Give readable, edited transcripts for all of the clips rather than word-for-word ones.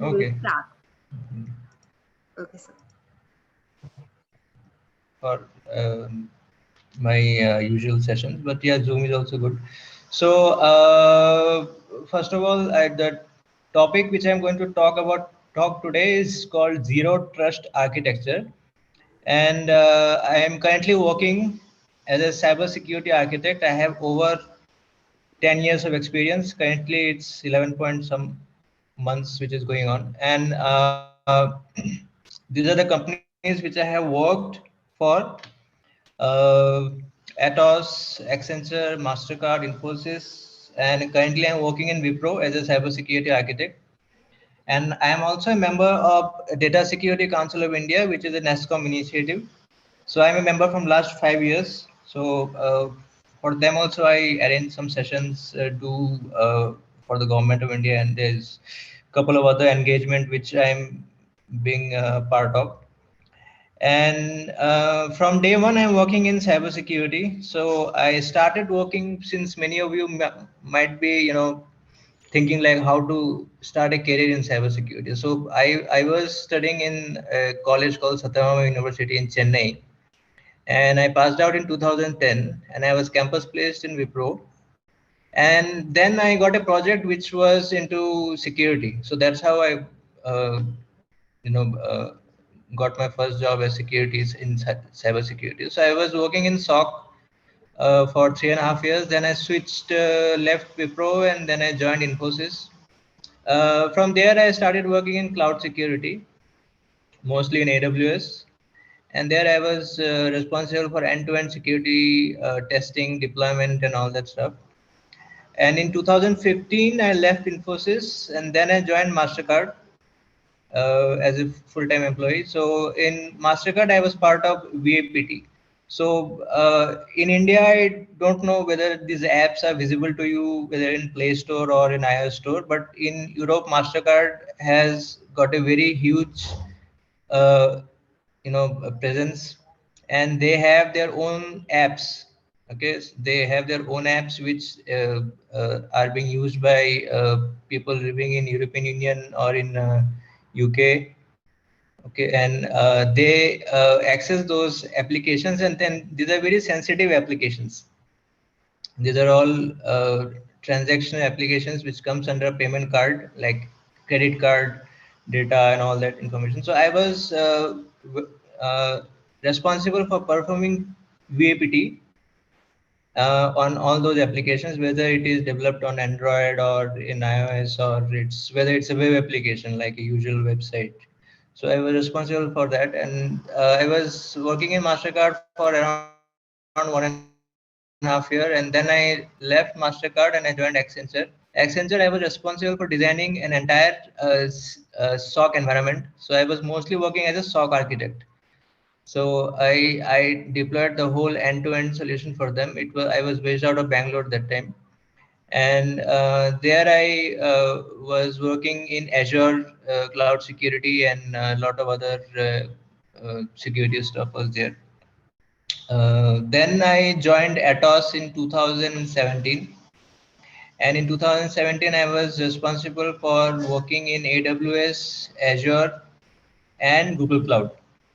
We will Okay. start. Okay, sir. For my usual sessions, but yeah, Zoom is also good. So first of all, the topic which I'm going to talk today is called Zero Trust Architecture, and I am currently working as a cybersecurity architect. I have over 10 years of experience. Currently, it's 11 point some months which is going on, and these are the companies which I have worked for. Atos, Accenture, Mastercard, Infosys, and currently I'm working in Wipro as a cybersecurity architect. And I am also a member of Data Security Council of India, which is a NESCOM initiative. So I'm a member from last 5 years. So for them also, I arrange some sessions for the government of India, and there's a couple of other engagement which I'm being part of. And from day one, I'm working in cybersecurity. So I started working, since many of you might be, thinking like how to start a career in cybersecurity. So I was studying in a college called Satyabama University in Chennai, and I passed out in 2010, and I was campus placed in Wipro. And then I got a project which was into security. So that's how I, uh, you know, uh, got my first job as securities in cyber security. So I was working in SOC for 3.5 years. Then I switched, left Wipro, and then I joined Infosys. From there, I started working in cloud security, mostly in AWS. And there I was responsible for end-to-end security testing, deployment, and all that stuff. And in 2015, I left Infosys, and then I joined Mastercard as a full-time employee. So in Mastercard, I was part of VAPT. So in India, I don't know whether these apps are visible to you, whether in Play Store or in iOS Store. But in Europe, Mastercard has got a very huge, uh, presence, and they have their own apps. Okay, they have their own apps which are being used by people living in European Union or in UK. Okay, and they access those applications, and then these are very sensitive applications. These are all transactional applications which comes under payment card, like credit card data and all that information. So I was uh, responsible for performing VAPT on all those applications, whether it is developed on Android or in iOS, or it's whether it's a web application like a usual website. So I was responsible for that, and I was working in Mastercard for around 1.5 years, and then I left Mastercard and I joined Accenture. Accenture, I was responsible for designing an entire SOC environment. So I was mostly working as a SOC architect. So I deployed the whole end-to-end solution for them. I was based out of Bangalore that time, and there I was working in Azure cloud security, and a lot of other security stuff was there. Then I joined Atos in 2017, and in 2017 I was responsible for working in AWS, Azure, and Google Cloud.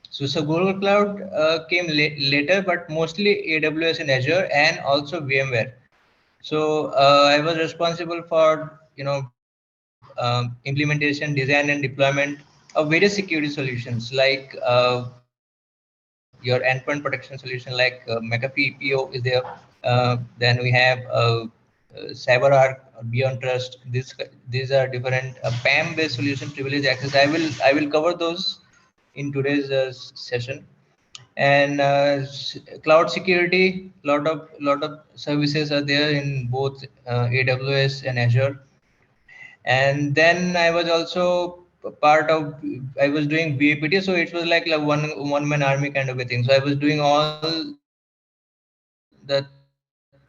So Google Cloud came later, but mostly AWS and Azure, and also VMware. So I was responsible for implementation, design, and deployment of various security solutions, like your endpoint protection solution, like McAfee EPO is there. Then we have CyberArk, Beyond Trust. These are different PAM based solution, privilege access. I will cover those in today's session. And cloud security, lot of services are there in both AWS and Azure. And then I was also part of, I was doing VAPT, so it was like a one man army kind of a thing. So I was doing all the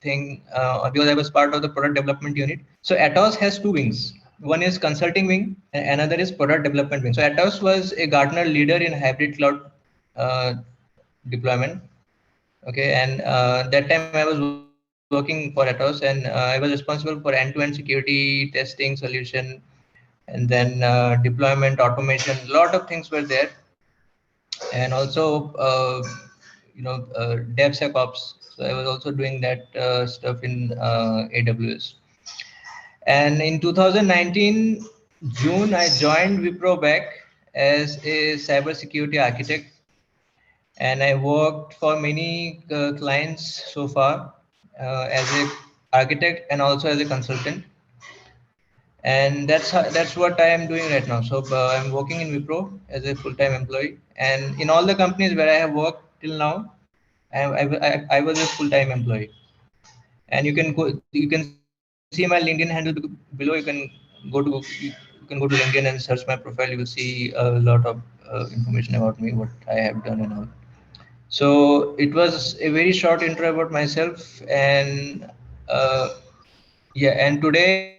thing because I was part of the product development unit. So Atos has two wings. One is consulting wing, and another is product development wing. So Atos was a Gartner leader in hybrid cloud uh, deployment. Okay, and that time I was working for Atos, and I was responsible for end-to-end security testing solution, and then deployment, automation, a lot of things were there. And also, DevSecOps. So I was also doing that stuff in AWS. And in 2019, June, I joined Wipro back as a cybersecurity architect. And I worked for many clients so far as a architect and also as a consultant. And that's what I am doing right now. So I'm working in Wipro as a full-time employee, and in all the companies where I have worked till now, I was a full-time employee. And you can see my LinkedIn handle below. You can go to LinkedIn and search my profile. You will see a lot of information about me, what I have done and all. So it was a very short intro about myself, and uh, yeah, and today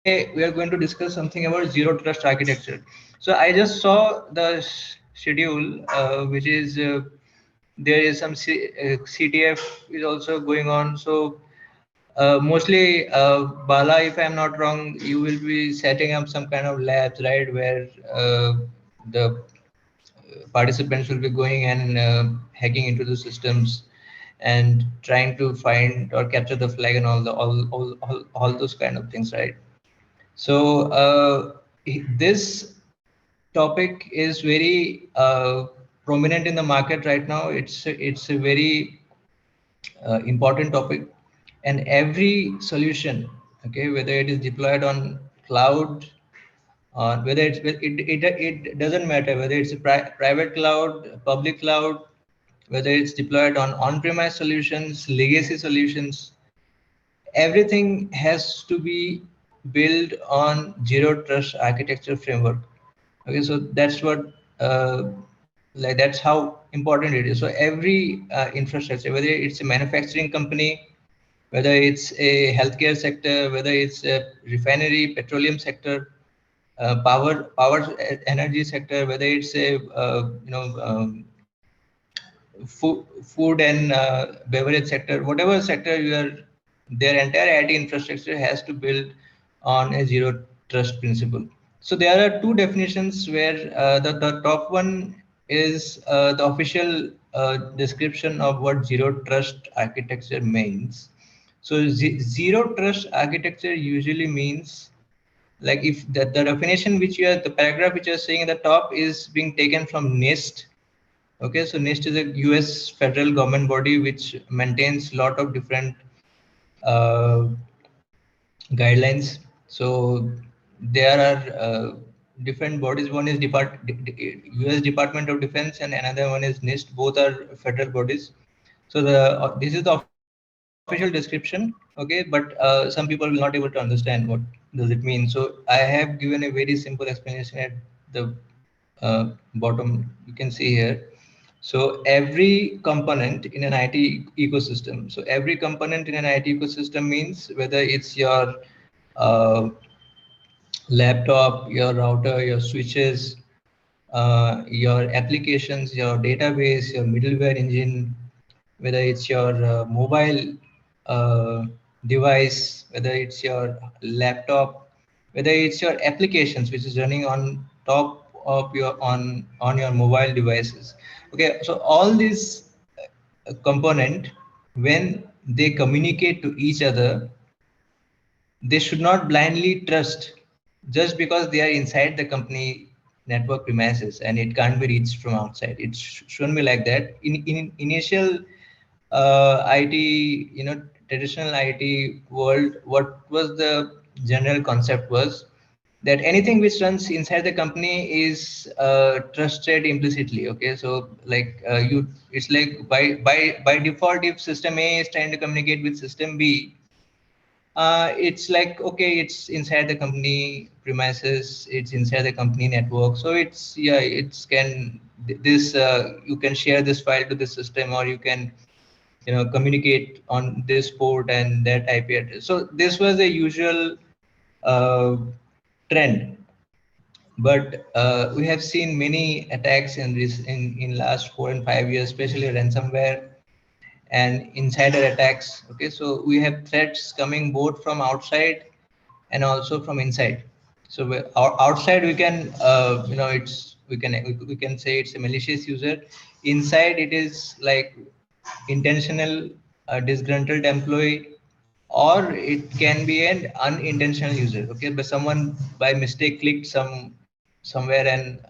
we are going to discuss something about zero trust architecture. So I just saw the schedule, which is there is some CTF is also going on. So mostly, Bala, if I'm not wrong, you will be setting up some kind of labs, right, where the participants will be going and hacking into the systems and trying to find or capture the flag and all those kind of things, right? So this topic is very prominent in the market right now. It's a very important topic, and every solution, okay, whether it is deployed on cloud or whether it doesn't matter whether it's a private cloud, public cloud, whether it's deployed on on-premise solutions, legacy solutions, everything has to be built on zero trust architecture framework. Okay, so that's what that's how important it is. So every infrastructure, whether it's a manufacturing company, whether it's a healthcare sector, whether it's a refinery, petroleum sector, power energy sector, whether it's a food and beverage sector, whatever sector you are, their entire IT infrastructure has to build on a zero trust principle. So there are two definitions where the top one is the official description of what zero trust architecture means. So zero trust architecture usually means, like, if the definition which you are, the paragraph which you are saying at the top is being taken from NIST. Okay, so NIST is a US federal government body which maintains a lot of different uh, guidelines. So there are different bodies. One is US Department of Defense and another one is NIST. Both are federal bodies. So this is the official description. Okay, but some people will not able to understand what does it mean. So I have given a very simple explanation at the bottom. You can see here. So every component in an IT ecosystem. So every component in an IT ecosystem means whether it's your uh, laptop, your router, your switches, your applications, your database, your middleware engine, whether it's your mobile device, whether it's your laptop, whether it's your applications which is running on top of your on your mobile devices. Okay, so all these component, when they communicate to each other, they should not blindly trust just because they are inside the company network premises and it can't be reached from outside. It shouldn't be like that. In initial IT, traditional IT world, what was the general concept was that anything which runs inside the company is trusted implicitly. Okay, so like it's like by default, if system A is trying to communicate with system B, it's like, okay, it's inside the company premises, it's inside the company network, so it's, yeah, it's can this you can share this file to the system, or you can communicate on this port and that IP address. So this was a usual uh, trend, but we have seen many attacks in this in last 4 and 5 years, especially ransomware and insider attacks. Okay, so we have threats coming both from outside and also from inside. So outside we can we can say it's a malicious user. Inside it is like intentional disgruntled employee, or it can be an unintentional user. Okay, but someone by mistake clicked somewhere and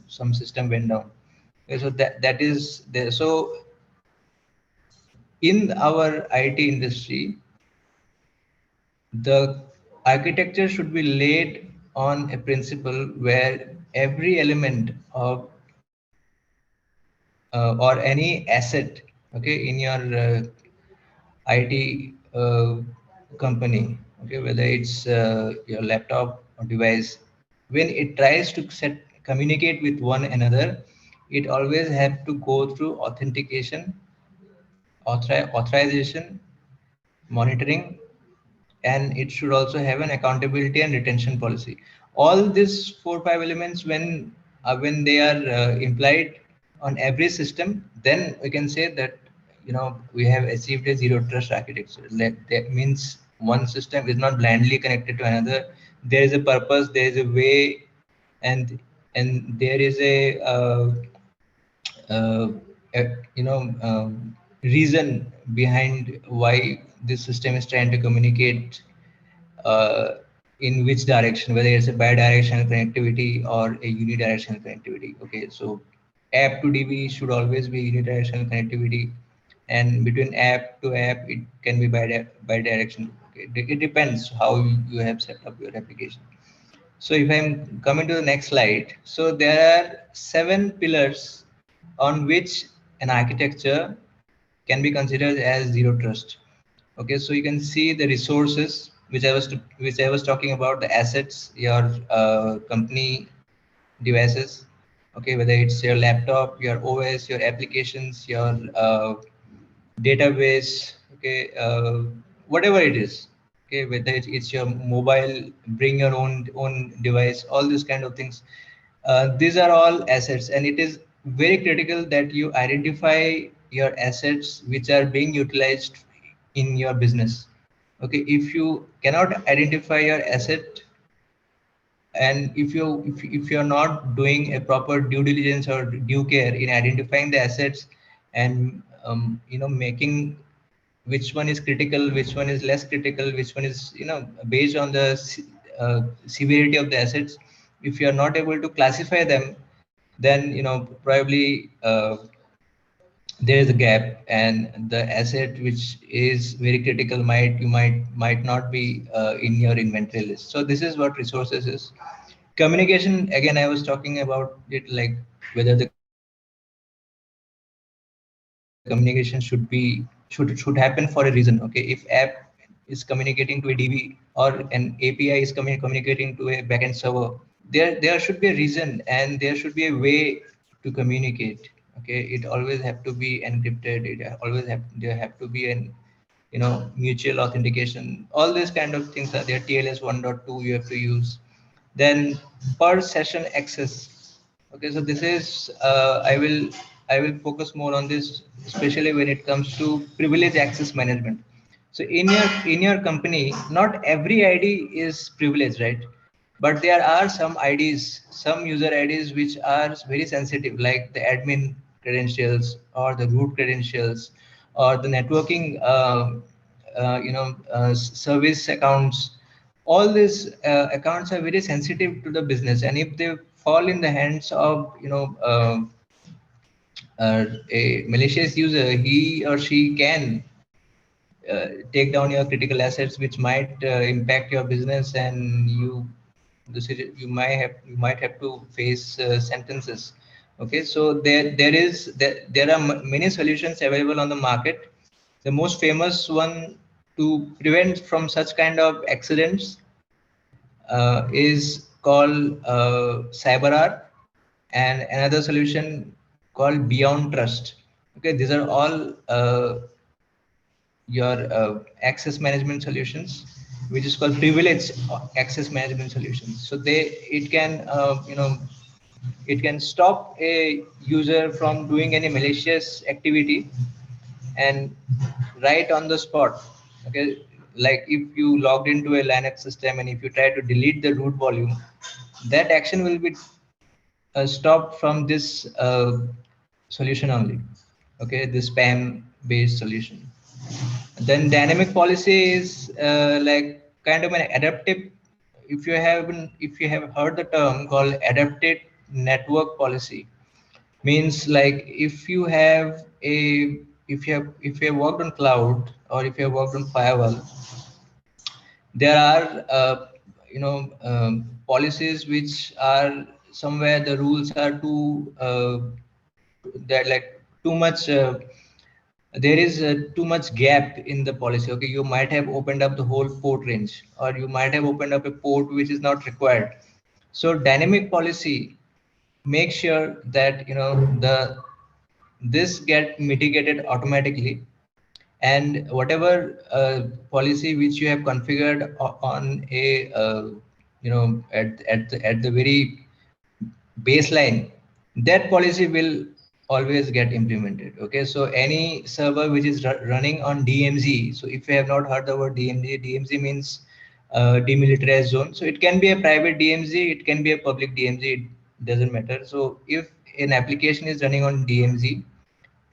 some system went down. Okay, so that is there. So in our IT industry, the architecture should be laid on a principle where every element of or any asset, okay, in your IT company, okay, whether it's your laptop or device, when it tries to communicate with one another, it always have to go through authentication, authorization, monitoring, and it should also have an accountability and retention policy. All these 4 5 elements, when they are implied on every system, then we can say that we have achieved a zero trust architecture. That means one system is not blindly connected to another. There is a purpose, there is a way, and there is uh, reason behind why this system is trying to communicate uh, in which direction, whether it's a bidirectional connectivity or a unidirectional connectivity. Okay, so app to DB should always be unidirectional connectivity, and between app to app, it can be bidirectional. Okay, it depends how you have set up your application. So if I'm coming to the next slide, so there are 7 pillars on which an architecture can be considered as zero trust. Okay, so you can see the resources which I was talking about, the assets, your company devices. Okay, whether it's your laptop, your OS, your applications, your database. Okay, whatever it is. Okay, whether it's your mobile, bring your own device, all these kind of things. These are all assets, and it is very critical that you identify your assets which are being utilized in your business. Okay, if you cannot identify your asset, and if you're not doing a proper due diligence or due care in identifying the assets, and making which one is critical, which one is less critical, which one is based on the severity of the assets, if you are not able to classify them, then probably there is a gap, and the asset which is very critical might not be in your inventory list. So this is what resources is. Communication, again, I was talking about it, like whether the communication should happen for a reason. Okay, if app is communicating to a DB, or an API is communicating to a backend server, there should be a reason, and there should be a way to communicate. Okay, it always have to be encrypted, there have to be an mutual authentication. All these kind of things are there. TLS 1.2 you have to use. Then per session access. Okay, so this is I will focus more on this, especially when it comes to privilege access management. So in your company, not every ID is privileged, right? But there are some IDs, some user IDs which are very sensitive, like the admin credentials or the root credentials or the networking service accounts. All these accounts are very sensitive to the business, and if they fall in the hands of a malicious user, he or she can take down your critical assets, which might impact your business, and you might have to face sentences. Okay, so there are many solutions available on the market. The most famous one to prevent from such kind of accidents is called CyberArk, and another solution called Beyond Trust. Okay, these are all your access management solutions, which is called privilege access management solutions. So it can it can stop a user from doing any malicious activity, and right on the spot. Okay, like if you logged into a Linux system and if you try to delete the root volume, that action will be stopped from this solution only. Okay, the spam based solution. Then dynamic policy is like kind of an adaptive. If you have heard the term called adapted network policy, means like if you have worked on cloud or if you have worked on firewall, there are policies which are somewhere the rules are too that like too much there is too much gap in the policy. Okay, you might have opened up the whole port range or you might have opened up a port which is not required. So dynamic policy make sure that the this get mitigated automatically, and whatever policy which you have configured on a at the very baseline, that policy will always get implemented. Okay, so any server which is running on DMZ, so if you have not heard the word DMZ means demilitarized zone. So it can be a private DMZ, it can be a public DMZ, it doesn't matter. So if an application is running on DMZ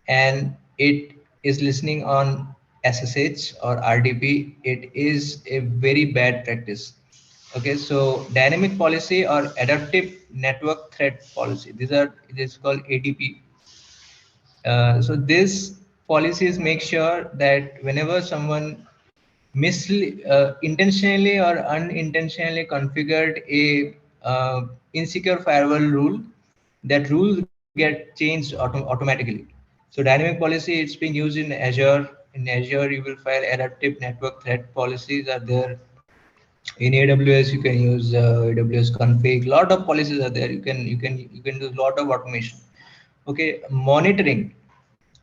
and it is listening on SSH or RDP, it is a very bad practice. Okay, so dynamic policy or adaptive network threat policy, it is called ADP. So these policies make sure that whenever someone intentionally or unintentionally configured a insecure firewall rule, that rule get changed automatically. So dynamic policy, it's being used in Azure. In Azure, you will find adaptive network threat policies are there. In AWS, you can use AWS config. Lot of policies are there. You can do a lot of automation. Okay, monitoring.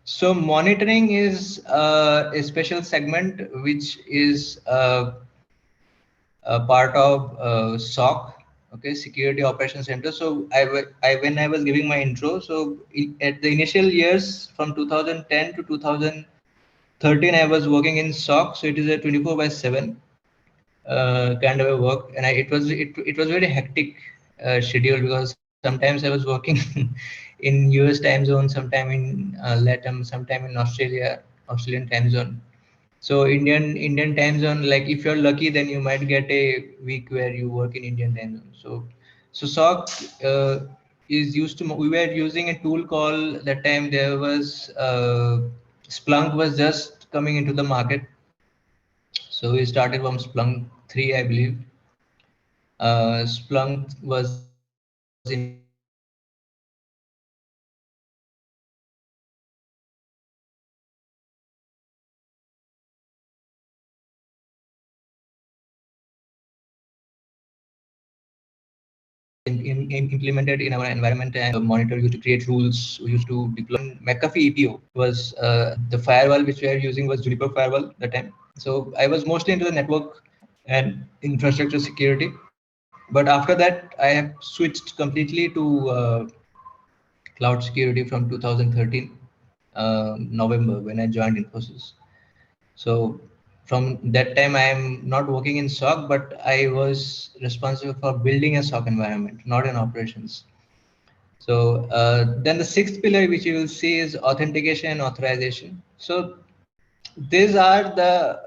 So monitoring is a special segment which is a part of SOC, okay, Security Operations Center. So when I was giving my intro, so at the initial years from 2010 to 2013, I was working in SOC. So it is a 24/7 kind of a work, and it was very hectic schedule because sometimes I was working in US time zone, sometime in LATAM, sometime in Australian time zone. So Indian time zone, like if you're lucky, then you might get a week where you work in Indian time zone. So SOC is used to. We were using a tool called, that time there was Splunk was just coming into the market. So we started from Splunk 3, I believe. Splunk was implemented in our environment, and monitor, used to create rules, we used to deploy. McAfee EPO was the firewall which we are using was Juniper firewall that time. So I was mostly into the network and infrastructure security. But after that, I have switched completely to cloud security from 2013 November when I joined Infosys. So from that time, I am not working in SOC, but I was responsible for building a SOC environment, not in operations. So then the sixth pillar which you will see is authentication and authorization. So these are the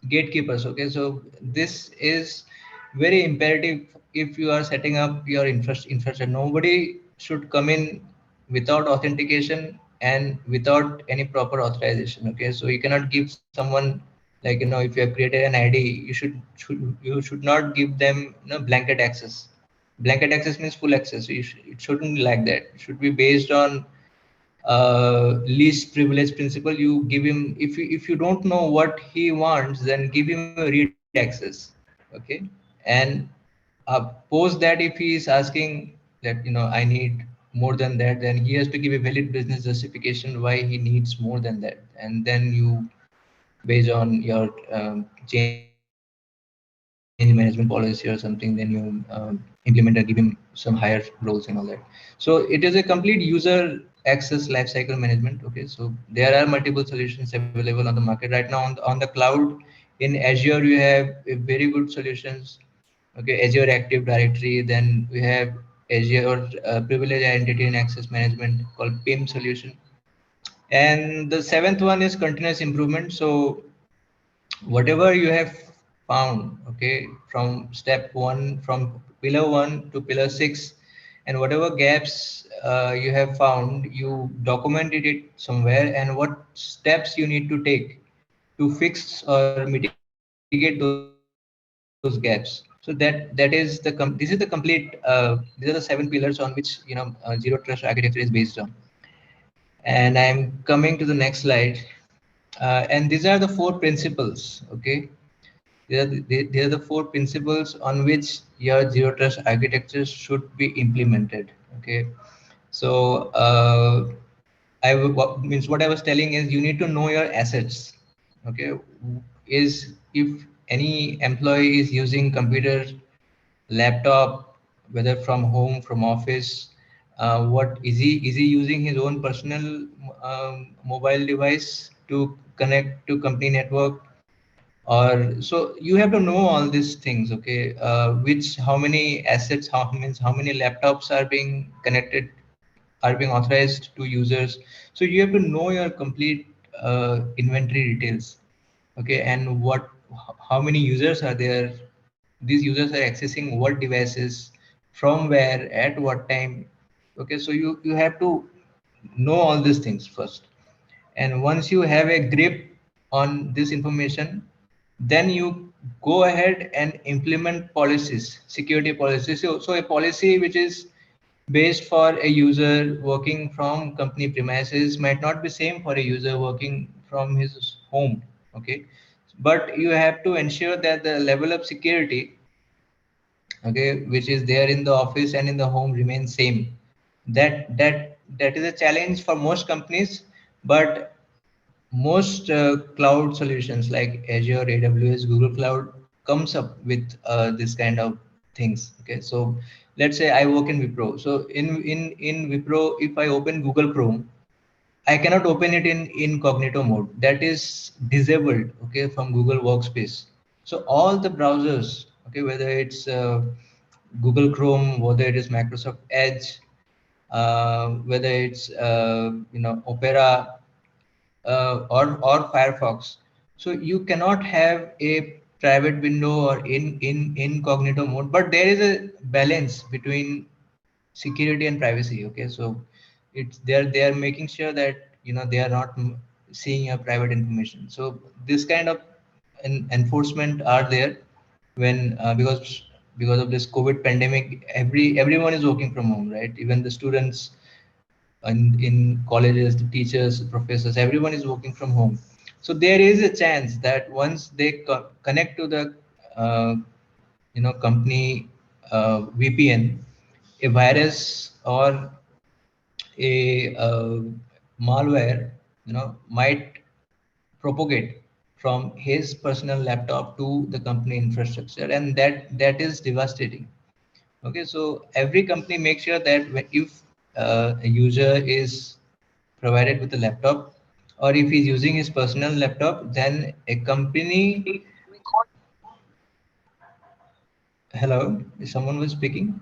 gatekeepers. Okay, so this is very imperative if you are setting up your infrastructure. Nobody should come in without authentication and without any proper authorization. Okay, so you cannot give someone, like if you have created an ID, you should not give them blanket access. Blanket access means full access. So it shouldn't like that. It should be based on least privilege principle. You give him, if you don't know what he wants, then give him a read access. Okay, and post that, if he is asking that I need more than that, then he has to give a valid business justification why he needs more than that, and then you, based on your change management policy or something, then you implement and give him some higher roles and all that. So it is a complete user access lifecycle management. Okay, so there are multiple solutions available on the market right now. On the cloud, In Azure, you have a very good solutions. Okay, Azure Active Directory. Then we have Azure Privileged Identity and Access Management called PIM solution. And the seventh one is continuous improvement. So whatever you have found, okay, from step one, from pillar 1 to pillar 6, and whatever gaps you have found, you documented it somewhere, and what steps you need to take to fix or mitigate those gaps. So that is this is the complete these are the 7 pillars on which zero trust architecture is based on. And I'm coming to the next slide. And these are the 4 principles, okay. They are the 4 principles on which your zero trust architecture should be implemented. Okay, so means what I was telling is you need to know your assets. Okay, is if any employee is using computer, laptop, whether from home, from office, what is he using his own personal mobile device to connect to company network, or so you have to know all these things. Okay, which how many assets, how many laptops are being connected, are being authorized to users. So you have to know your complete inventory details. Okay, and how many users are there, these users are accessing what devices, from where, at what time. Okay, so you have to know all these things first. And once you have a grip on this information, then you go ahead and implement policies, security policies. So a policy which is based for a user working from company premises might not be same for a user working from his home. Okay, but you have to ensure that the level of security, okay, which is there in the office and in the home remains same. That is a challenge for most companies, but most cloud solutions like Azure, AWS, Google Cloud comes up with this kind of things. Okay, so let's say I work in Wipro. So in Wipro, if I open Google Chrome, I cannot open it in incognito mode. That is disabled, okay, from Google Workspace. So all the browsers, okay, whether it's Google Chrome, whether it is Microsoft Edge, whether it's Opera, or Firefox. So you cannot have a private window or in incognito mode, but there is a balance between security and privacy. Okay, so it's they are making sure that they are not seeing your private information. So this kind of enforcement are there when because of this COVID pandemic, everyone is working from home, right? Even the students in colleges, the teachers, professors, everyone is working from home. So there is a chance that once they connect to the uh, company VPN, a virus or a malware might propagate from his personal laptop to the company infrastructure, and that is devastating. Okay, so every company makes sure that if a user is provided with a laptop, or if he's using his personal laptop, then a company. Hello, someone was speaking.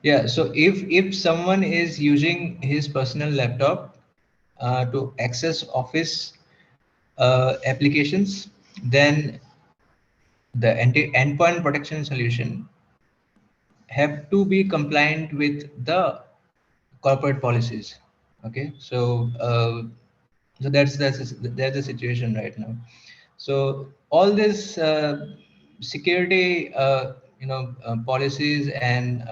Yeah, so if someone is using his personal laptop to access office applications, then the endpoint protection solution have to be compliant with the corporate policies. Okay, so that's the situation right now. So all this security policies and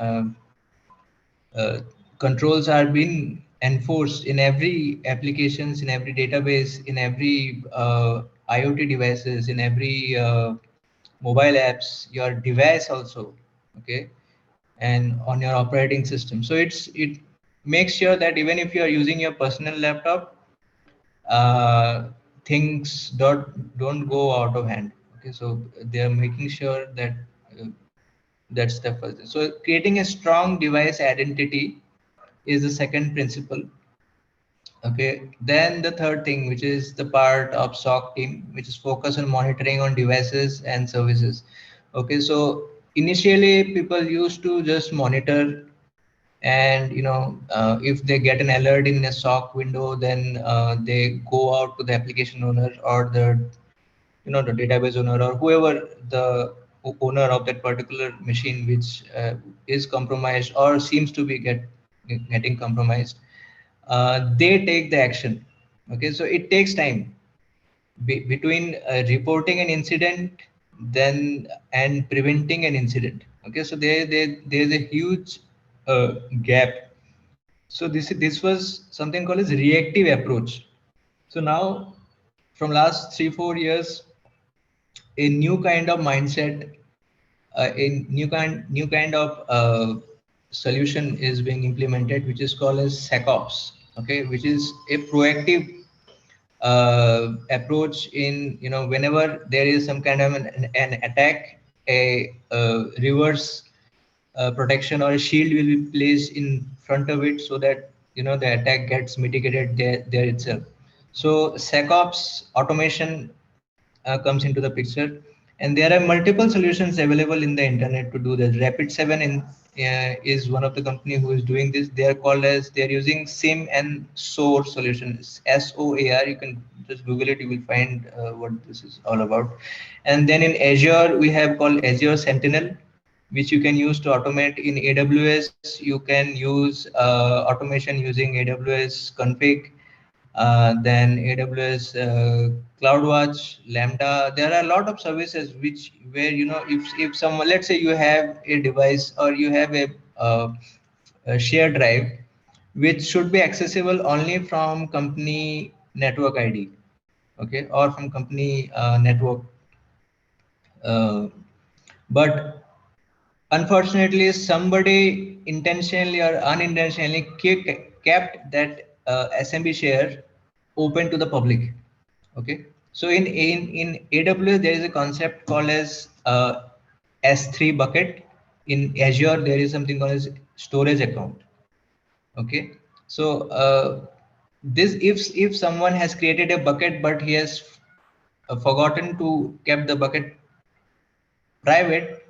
uh, controls are being enforced in every applications, in every database, in every IoT devices, in every mobile apps, your device also. Okay, and on your operating system. So it makes sure that even if you are using your personal laptop, uh, things don't go out of hand. Okay, so they are making sure that uh, that's the first. So creating a strong device identity is the second principle. Okay, then the third thing, which is the part of SOC team, which is focused on monitoring on devices and services. Okay, so initially people used to just monitor, and if they get an alert in a SOC window, then they go out to the application owner or the database owner or whoever the owner of that particular machine which is compromised or seems to be getting compromised. They take the action. Okay, so it takes time between reporting an incident then and preventing an incident. Okay, so there's a huge gap. So this was something called as reactive approach. So now from last 3-4 years, a new kind of mindset, a new kind of solution is being implemented, which is called as SecOps. Okay, which is a proactive approach in whenever there is some kind of an attack, a reverse protection or a shield will be placed in front of it so that the attack gets mitigated there itself. So SecOps automation comes into the picture, and there are multiple solutions available in the internet to do that. Rapid7 is one of the company who is doing this. They're using SIM and SOAR solutions, SOAR. You can just Google it, you will find what this is all about. And then in Azure we have called Azure Sentinel, which you can use to automate. In AWS you can use automation using AWS config, then AWS CloudWatch, Lambda. There are a lot of services where if someone, let's say you have a device or you have a shared drive which should be accessible only from company network ID, okay, or from company network, uh, but unfortunately somebody intentionally or unintentionally kept that SMB share open to the public. Okay, so in AWS there is a concept called as S3 bucket. In Azure there is something called as storage account. Okay, so this if someone has created a bucket but he has forgotten to keep the bucket private,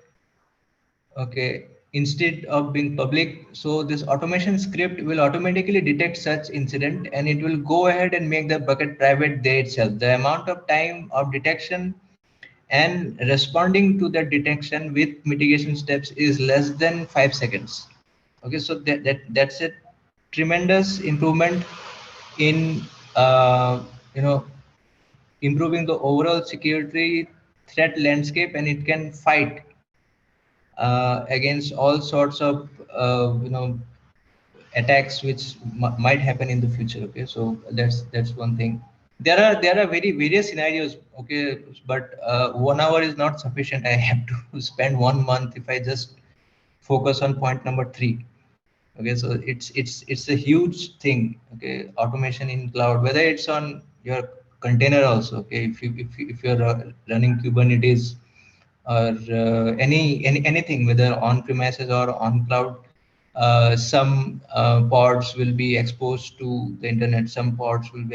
okay, instead of being public, so this automation script will automatically detect such incident and it will go ahead and make the bucket private there itself. The amount of time of detection and responding to that detection with mitigation steps is less than 5 seconds. Okay, so that's a tremendous improvement in improving the overall security threat landscape, and it can fight against all sorts of attacks which might happen in the future. Okay, so that's one thing. There are very various scenarios. Okay, but 1 hour is not sufficient. I have to spend 1 month if I just focus on point number 3. Okay, so it's a huge thing. Okay, automation in cloud, whether it's on your container also. Okay, if you're running Kubernetes or anything, whether on premises or on cloud, some pods will be exposed to the internet, some pods will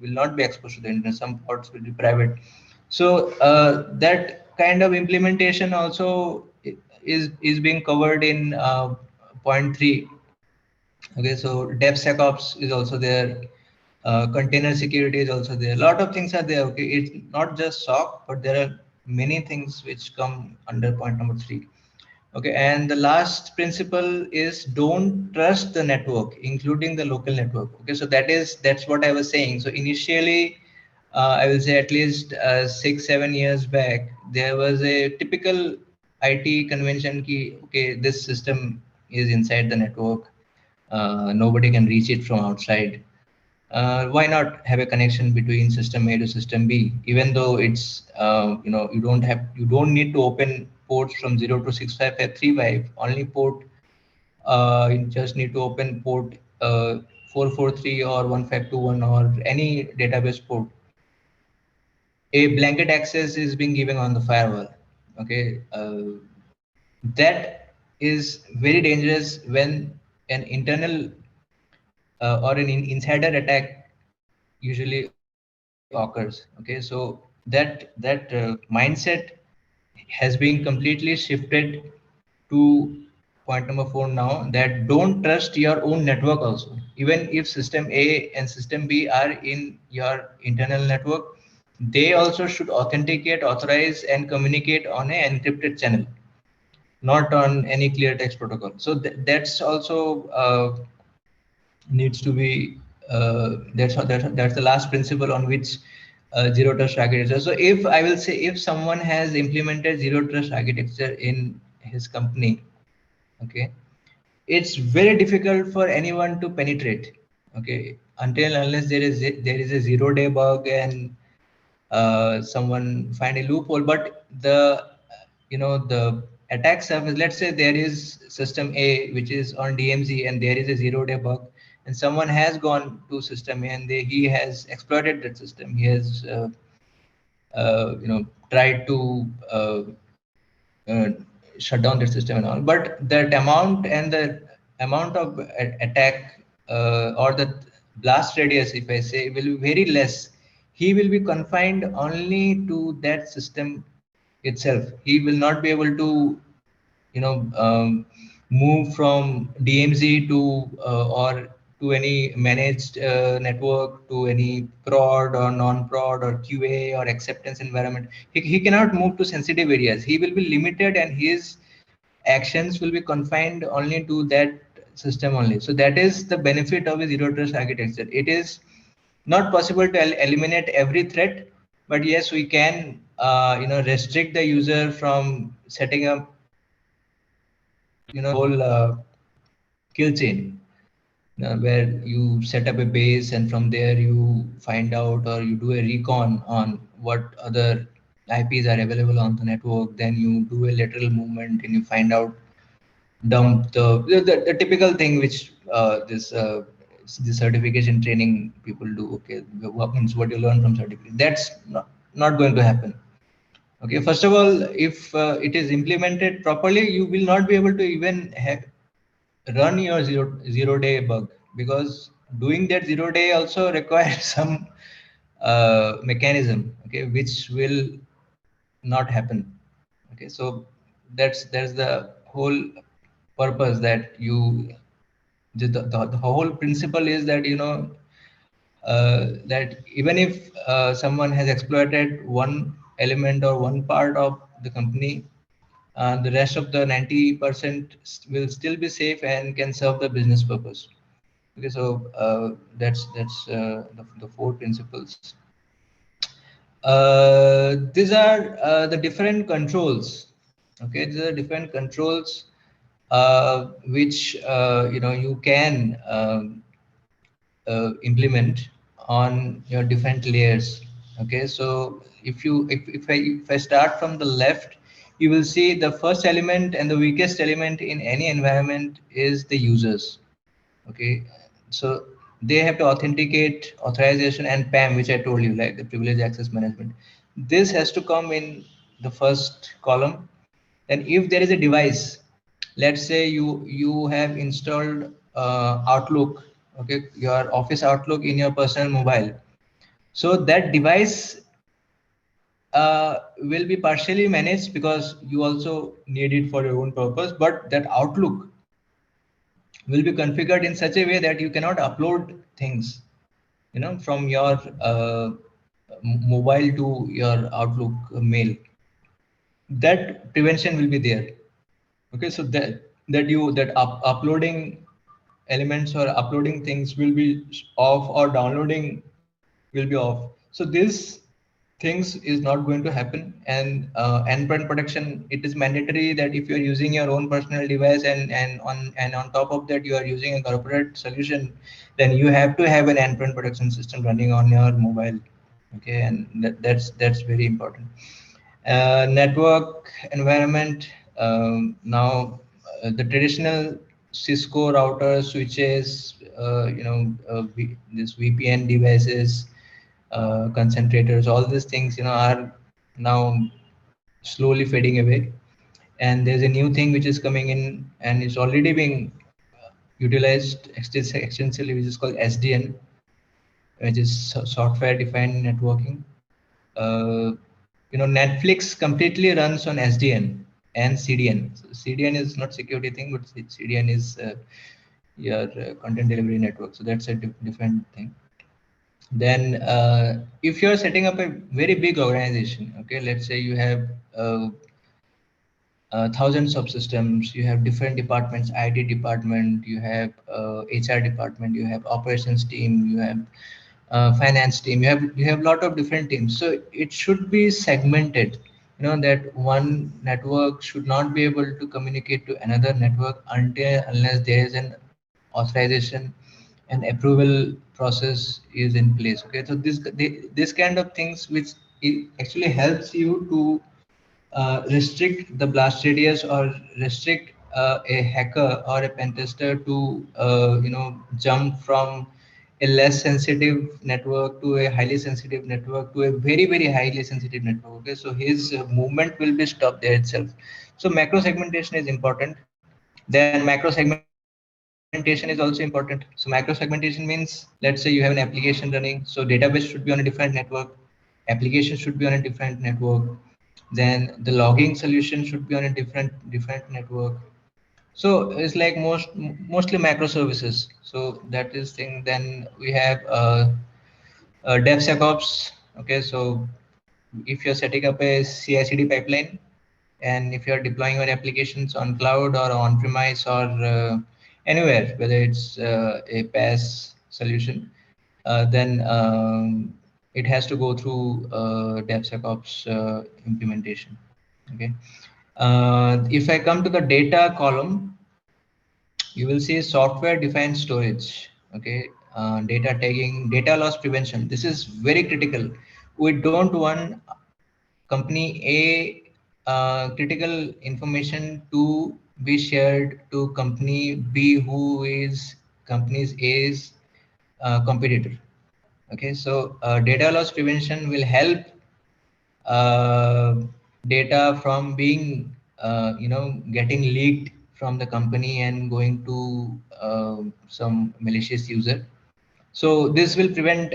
not be exposed to the internet, some pods will be private. So that kind of implementation also is being covered in point 3. Okay, so DevSecOps is also there. Container security is also there. A lot of things are there. Okay, it's not just SOC, but there are many things which come under point number 3. Okay, and the last principle is don't trust the network, including the local network. Okay, so that's what I was saying. So initially, I will say at least 6-7 years back, there was a typical IT convention ki, okay, this system is inside the network. Nobody can reach it from outside. Why not have a connection between system A to system B, even though it's you don't need to open ports from 0 to 65535, only port, you just need to open port 443 or 1521 or any database port. A blanket access is being given on the firewall. Okay, that is very dangerous when an internal or an insider attack usually occurs. Okay, so that mindset has been completely shifted to point number 4 now, that don't trust your own network also. Even if system A and system B are in your internal network, they also should authenticate, authorize, and communicate on an encrypted channel, not on any clear text protocol. So that's also needs to be that's the last principle on which zero trust architecture. So if I will say, if someone has implemented zero trust architecture in his company, okay, it's very difficult for anyone to penetrate, okay, until unless there is a 0-day bug and someone find a loophole. But the attack surface, let's say there is system A which is on DMZ and there is a 0-day bug, and someone has gone to system A and he has exploited that system. He has tried to uh, shut down the system and all, but that amount of attack or the blast radius, if I say, will be very less. He will be confined only to that system itself. He will not be able to move from DMZ to or to any managed network, to any prod or non-prod or QA or acceptance environment. He cannot move to sensitive areas. He will be limited, and his actions will be confined only to that system only. So that is the benefit of a zero trust architecture. It is not possible to eliminate every threat, but yes, we can restrict the user from setting up whole kill chain, where you set up a base and from there you find out, or you do a recon on what other IPs are available on the network. Then you do a lateral movement and you find out, dump the typical thing which the certification training people do. Okay, what means what you learn from certification, that's not going to happen. Okay, first of all, if it is implemented properly, you will not be able to even run your zero day bug, because doing that 0 day also requires some mechanism, okay, which will not happen. Okay, so that's the whole purpose, that the whole principle is that that even if someone has exploited one element or one part of the company, the rest of the 90% will still be safe and can serve the business purpose. Okay, so that's the four principles. These are the different controls. Okay, these are different controls which you can implement on your different layers. Okay, so if I start from the left, you will see the first element and the weakest element in any environment is the users. Okay, so they have to authenticate, authorization, and PAM, which I told you, like the privilege access management. This has to come in the first column. Then if there is a device, let's say you have installed Outlook, okay, your office Outlook in your personal mobile, so that device will be partially managed because you also need it for your own purpose, but that Outlook will be configured in such a way that you cannot upload things from your mobile to your Outlook mail. That prevention will be there. Okay, so that uploading elements or uploading things will be off, or downloading will be off. So this things is not going to happen. And endpoint protection, it is mandatory that if you're using your own personal device and on top of that you are using a corporate solution, then you have to have an endpoint protection system running on your mobile. Okay, and that's very important. Network environment, now the traditional Cisco routers, switches, this VPN devices, concentrators, all these things are now slowly fading away. And there's a new thing which is coming in and is already being utilized extensively, which is called SDN. which is software defined networking. Netflix completely runs on SDN and CDN. So CDN is not security thing, but CDN is your content delivery network. So that's a different thing. Then if you're setting up a very big organization, okay, let's say you have thousands of systems, you have different departments, IT department, you have HR department, you have operations team, you have finance team, you have a lot of different teams. So it should be segmented, that one network should not be able to communicate to another network unless there is an authorization and approval process is in place. Okay, so this kind of things which it actually helps you to restrict the blast radius or restrict a hacker or a pen tester to jump from a less sensitive network to a highly sensitive network to a very highly sensitive network. Okay, so his movement will be stopped there itself. So macro segmentation is important. Then macro segmentation is also important. So macro segmentation means, let's say you have an application running, so database should be on a different network, application should be on a different network, then the logging solution should be on a different network. So it's like mostly microservices. So that is thing. Then we have DevSecOps. Okay, so if you're setting up a CI/CD pipeline, and if you're deploying your applications on cloud or on premise or anywhere, whether it's a PaaS solution, then it has to go through DevSecOps implementation. Okay. If I come to the data column, you will see software defined storage. Okay. Data tagging, data loss prevention. This is very critical. We don't want company A critical information to be shared to company B, who is company's A's competitor. Okay, so data loss prevention will help uh, data from being getting leaked from the company and going to some malicious user. So this will prevent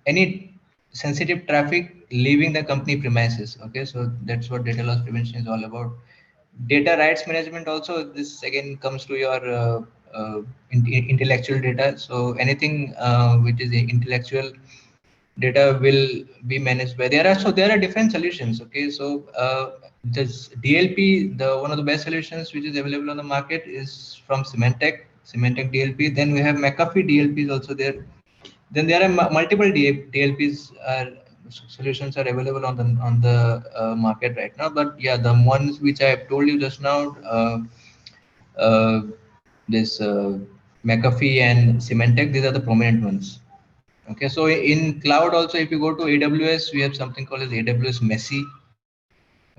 any sensitive traffic leaving the company premises. Okay, so that's what data loss prevention is all about. Data rights management also, this again comes to your intellectual data. So anything which is intellectual data will be managed by there are different solutions. Okay, so this DLP, the one of the best solutions which is available on the market is from Symantec DLP. Then we have McAfee DLP is also there. Then there are multiple DLPs solutions are available on the market right now. But yeah, the ones which I have told you just now, uh, this McAfee and Symantec, these are the prominent ones. Okay, so in cloud also, if you go to AWS, we have something called as AWS Messi.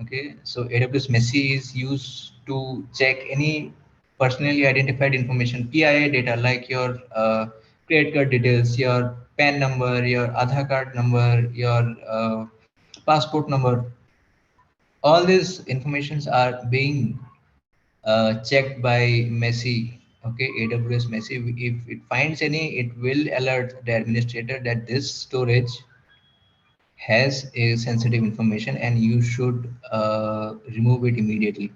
Okay, so AWS Messi is used to check any personally identified information, PII data, like your credit card details, your PAN number, your Aadhaar card number, your passport number. All these informations are being checked by Messi. Okay, AWS Messi. If it finds any, it will alert the administrator that this storage has a sensitive information and you should remove it immediately.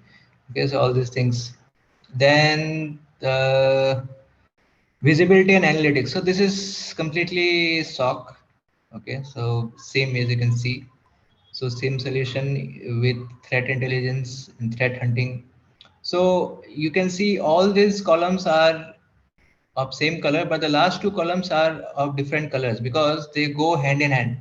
Okay, so all these things. Then the visibility and analytics. So this is completely SOC. Okay, so same as you can see. So same solution with threat intelligence and threat hunting. So you can see all these columns are of same color, but the last two columns are of different colors because they go hand in hand.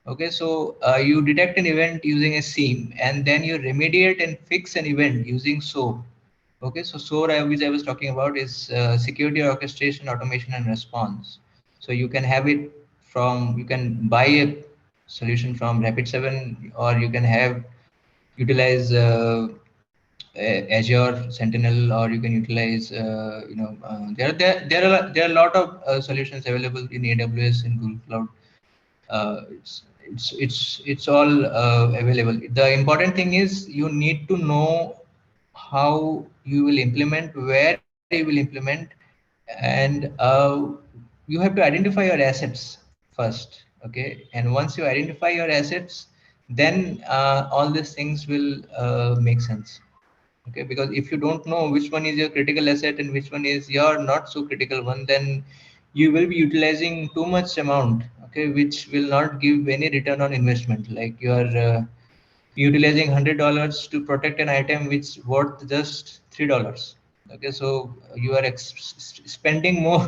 Okay, so you detect an event using a SIEM, and then you remediate and fix an event using SOAR. Okay, so SOAR, which I was talking about, is security orchestration, automation, and response. So you can have it from, you can buy a solution from Rapid7, or you can have utilize Azure Sentinel, or you can utilize there are a lot of solutions available in AWS and Google Cloud. It's all available. The important thing is you need to know how you will implement, where you will implement, and you have to identify your assets first. Okay, and once you identify your assets, then all these things will make sense. Okay, because if you don't know which one is your critical asset and which one is your not so critical one, then you will be utilizing too much amount, okay, which will not give any return on investment. Like you are utilizing $100 to protect an item which worth just $3. Okay, so you are spending more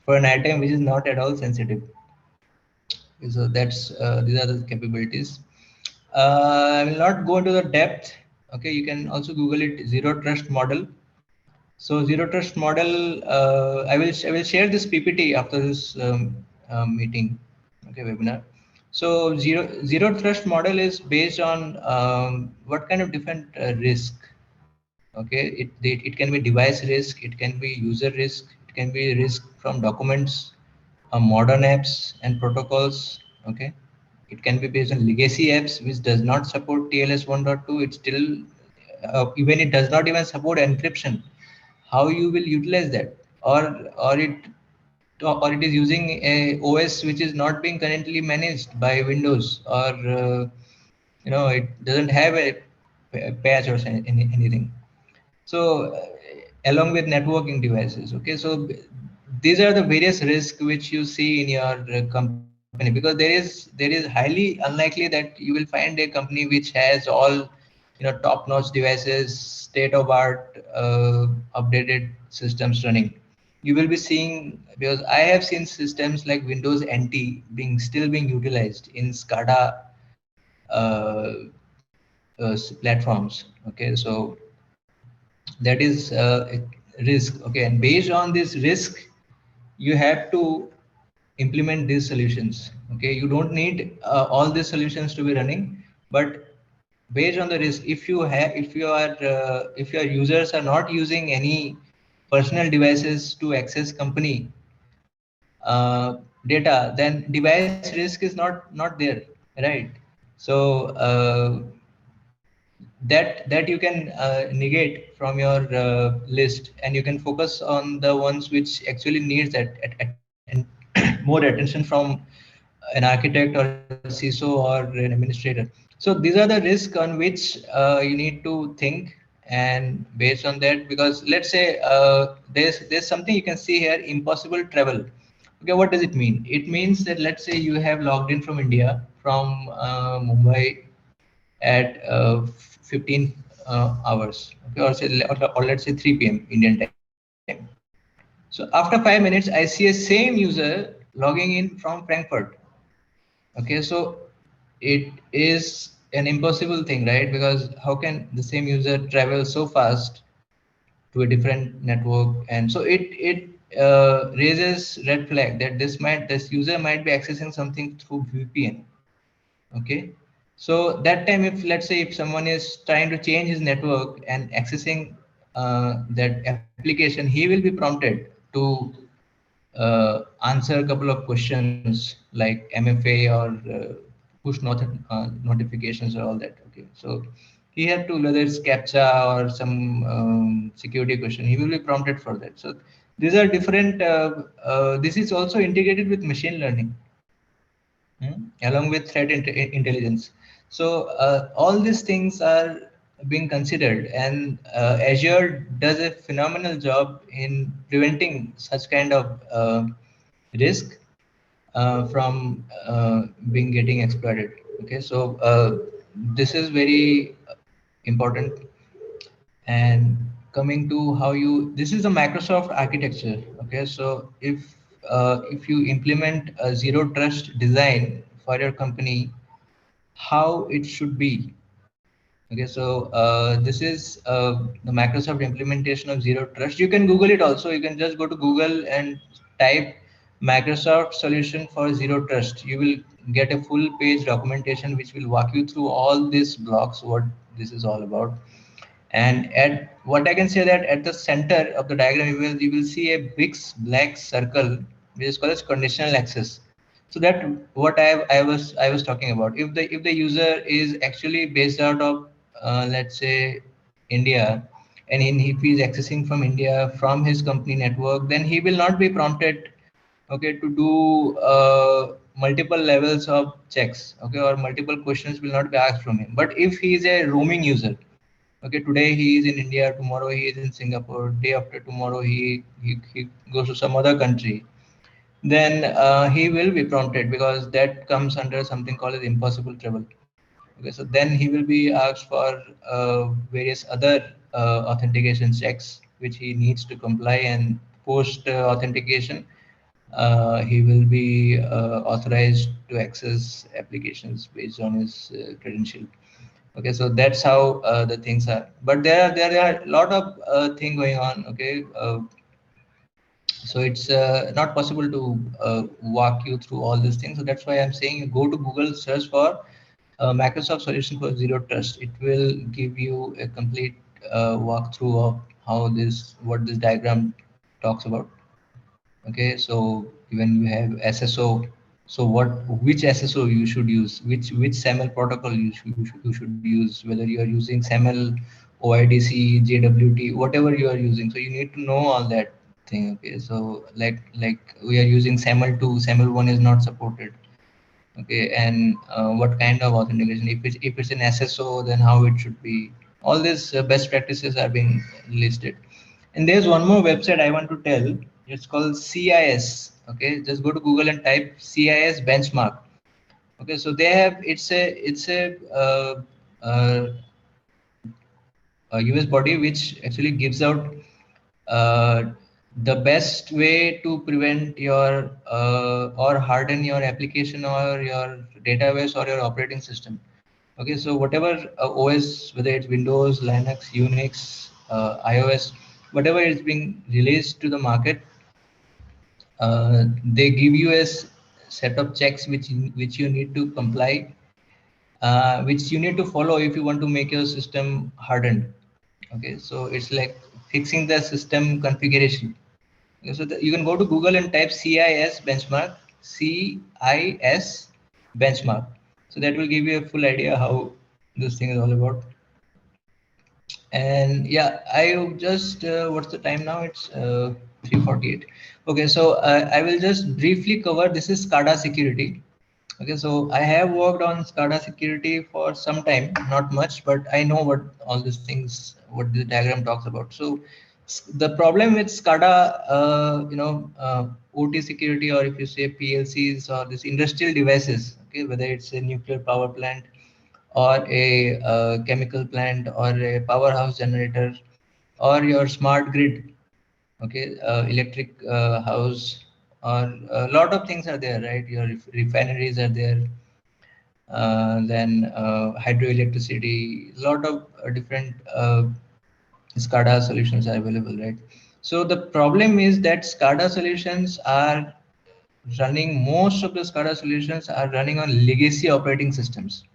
for an item which is not at all sensitive. So that's these are the capabilities. I will not go into the depth. Okay, you can also Google it, zero trust model. So zero trust model, I will share this PPT after this meeting, okay, webinar. So zero trust model is based on what kind of different risk. Okay, it can be device risk, it can be user risk, it can be risk from documents, modern apps and protocols. Okay, it can be based on legacy apps which does not support TLS 1.2. It still even it does not even support encryption. How you will utilize that, or it is using a OS which is not being currently managed by Windows, or it doesn't have a patch or anything. So along with networking devices. Okay, so these are the various risks which you see in your company, because there is highly unlikely that you will find a company which has all top-notch devices, state-of-art updated systems running. You will be seeing, because I have seen systems like Windows NT still being utilized in SCADA platforms. Okay, so that is a risk. Okay, and based on this risk, you have to implement these solutions. Okay, you don't need all these solutions to be running, but based on the risk, if your users are not using any personal devices to access company data, then device risk is not there, right? So that you can negate from your list, and you can focus on the ones which actually needs more attention from an architect or a CISO or an administrator. So these are the risks on which you need to think, and based on that, because let's say there's something you can see here, impossible travel. Okay, what does it mean? It means that let's say you have logged in from India, from Mumbai at 15 hours, okay, or let's say 3 p.m. Indian time. So after 5 minutes, I see a same user logging in from Frankfurt. Okay, so it is an impossible thing, right? Because how can the same user travel so fast to a different network? And so it raises red flag that this user might be accessing something through VPN. Okay, so that time, if let's say if someone is trying to change his network and accessing that application, he will be prompted to answer a couple of questions like MFA or notifications or all that. Okay, so he had to, whether it's CAPTCHA or some security question, he will be prompted for that. So these are different. This is also integrated with machine learning, along with threat intelligence. So all these things are being considered, and Azure does a phenomenal job in preventing such kind of risk from being getting exploited. Okay, so this is very important. And coming to how you, this is a Microsoft architecture. Okay, so if you implement a zero trust design for your company, how it should be. Okay, so this is the Microsoft implementation of zero trust. You can Google it also. You can just go to Google and type Microsoft solution for zero trust. You will get a full page documentation which will walk you through all these blocks, what this is all about. And at what I can say, that at the center of the diagram, you will see a big black circle which is called as conditional access. So that what I was talking about. If the user is actually based out of let's say India, and if he is accessing from India from his company network, then he will not be prompted okay, to do multiple levels of checks, okay, or multiple questions will not be asked from him. But if he is a roaming user, okay, today he is in India, tomorrow he is in Singapore, day after tomorrow he goes to some other country, then he will be prompted, because that comes under something called as impossible travel. Okay, so then he will be asked for various other authentication checks which he needs to comply, and post authentication he will be authorized to access applications based on his credential. Okay, so that's how the things are. But there are a lot of thing going on. Okay, so it's not possible to walk you through all these things. So that's why I'm saying you go to Google, search for Microsoft solution for Zero Trust. It will give you a complete walkthrough of how what this diagram talks about. Okay, so when you have SSO, so which SSO you should use, which SAML protocol you should use, whether you are using SAML, OIDC, JWT, whatever you are using. So you need to know all that thing. Okay, so like we are using SAML 2, SAML 1 is not supported. Okay, and what kind of authentication, if it's an SSO, then how it should be. All these best practices are being listed. And there's one more website I want to tell. It's called CIS. Okay, just go to Google and type CIS benchmark. Okay, so they have, uh, a US body which actually gives out uh, the best way to prevent your or harden your application or your database or your operating system. Okay, so whatever OS, whether it's Windows, Linux, Unix, iOS, whatever is being released to the market, they give you a set of checks which you need to comply, which you need to follow if you want to make your system hardened. Okay, so it's like fixing the system configuration. Okay, so you can go to Google and type CIS benchmark, CIS benchmark. So that will give you a full idea how this thing is all about. And yeah, I just what's the time now? It's 3:48. Okay, so I will just briefly cover. This is SCADA security. Okay, so I have worked on SCADA security for some time, not much, but I know what all these things, what the diagram talks about. So the problem with SCADA, OT security, or if you say PLCs or this industrial devices, okay, whether it's a nuclear power plant or a chemical plant or a powerhouse generator or your smart grid, okay, electric house, or a lot of things are there, right? Your refineries are there, then hydroelectricity, a lot of different SCADA solutions are available, right? So the problem is that SCADA solutions are running, most of the SCADA solutions are running on legacy operating systems.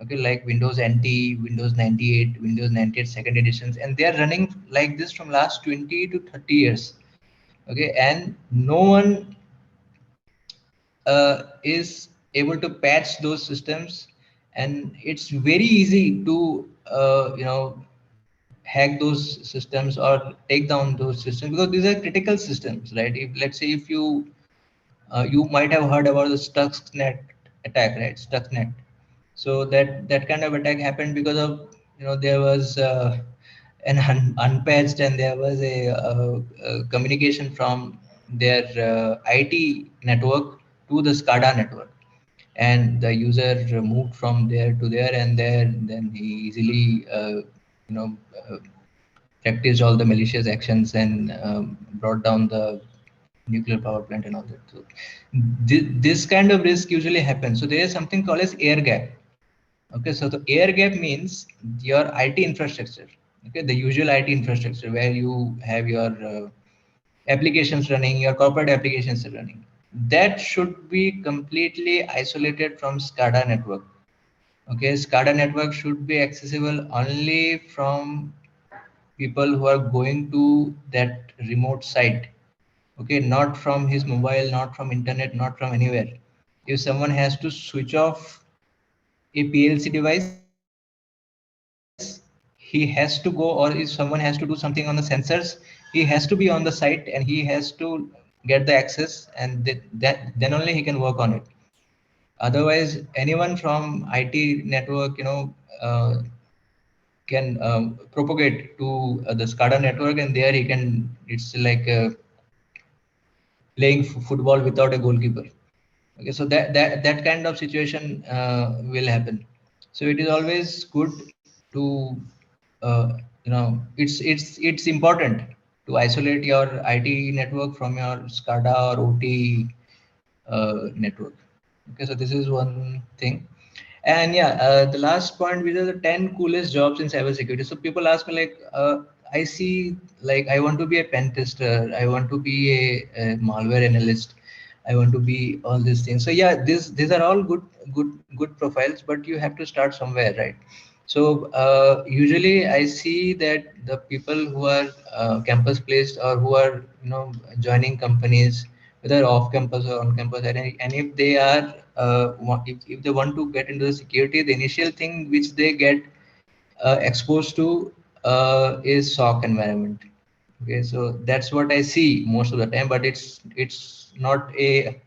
Okay, like Windows NT, Windows 98, Windows 98 second editions, and they are running like this from last 20 to 30 years. Okay, and no one is able to patch those systems, and it's very easy to hack those systems or take down those systems, because these are critical systems, right? If let's say if you might have heard about the Stuxnet attack, right? Stuxnet. So that kind of attack happened because of, there was an unpatched, and there was a communication from their IT network to the SCADA network, and the user moved from there to there, and then he easily you know uh, practiced all the malicious actions and brought down the nuclear power plant and all that. So this kind of risk usually happens. So there is something called as air gap. Okay, so the air gap means your IT infrastructure. Okay, the usual IT infrastructure where you have your applications running, your corporate applications are running. That should be completely isolated from SCADA network. Okay, SCADA network should be accessible only from people who are going to that remote site. Okay, not from his mobile, not from internet, not from anywhere. If someone has to switch off a PLC device, he has to go, or if someone has to do something on the sensors, he has to be on the site, and he has to get the access, and then only he can work on it. Otherwise, anyone from IT network, can propagate to the SCADA network, and there he can. It's like playing football without a goalkeeper. Okay, so that kind of situation will happen. So it is always good to it's important to isolate your IT network from your SCADA or OT network. Okay, so this is one thing. And yeah, the last point, which are the 10 coolest jobs in cybersecurity. So people ask me like, I see, like, I want to be a pen tester, I want to be a malware analyst, I want to be all these things. So yeah, these are all good profiles, but you have to start somewhere, right? So usually I see that the people who are campus placed, or who are joining companies, whether off campus or on campus, and if they are if they want to get into the security, the initial thing which they get exposed to is SOC environment. Okay, so that's what I see most of the time, but it's not a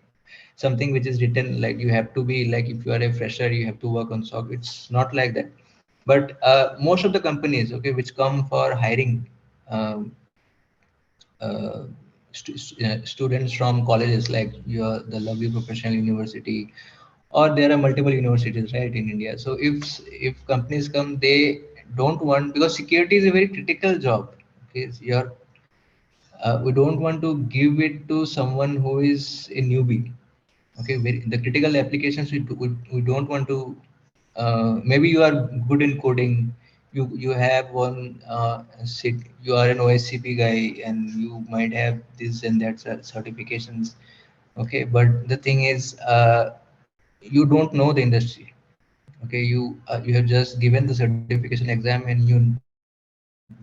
something which is written like you have to be, like if you are a fresher you have to work on SOC. It's not like that. But most of the companies, okay, which come for hiring um, uh, students from colleges like the Lovely Professional University, or there are multiple universities, right, in India. So if companies come, they don't want, because security is a very critical job. Okay, so we don't want to give it to someone who is a newbie. Okay, the critical applications we don't want to. Maybe you are good in coding. You have one you are an OSCP guy, and you might have this and that certifications. Okay, but the thing is, you don't know the industry. Okay, you have just given the certification exam, and you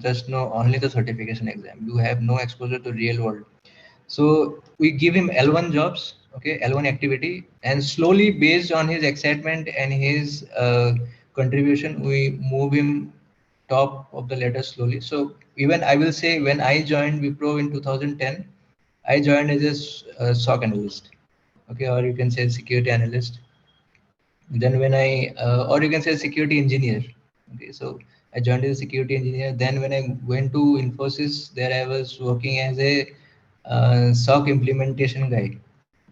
just know only the certification exam. You have no exposure to real world. So we give him L1 jobs, okay, L1 activity, and slowly based on his excitement and his contribution, we move him top of the ladder slowly. So even I will say, when I joined Wipro in 2010, I joined as a SOC analyst, okay, or you can say security analyst. Then when or you can say security engineer. Okay, so I joined as a security engineer. Then when I went to Infosys, there I was working as a SOC implementation guy.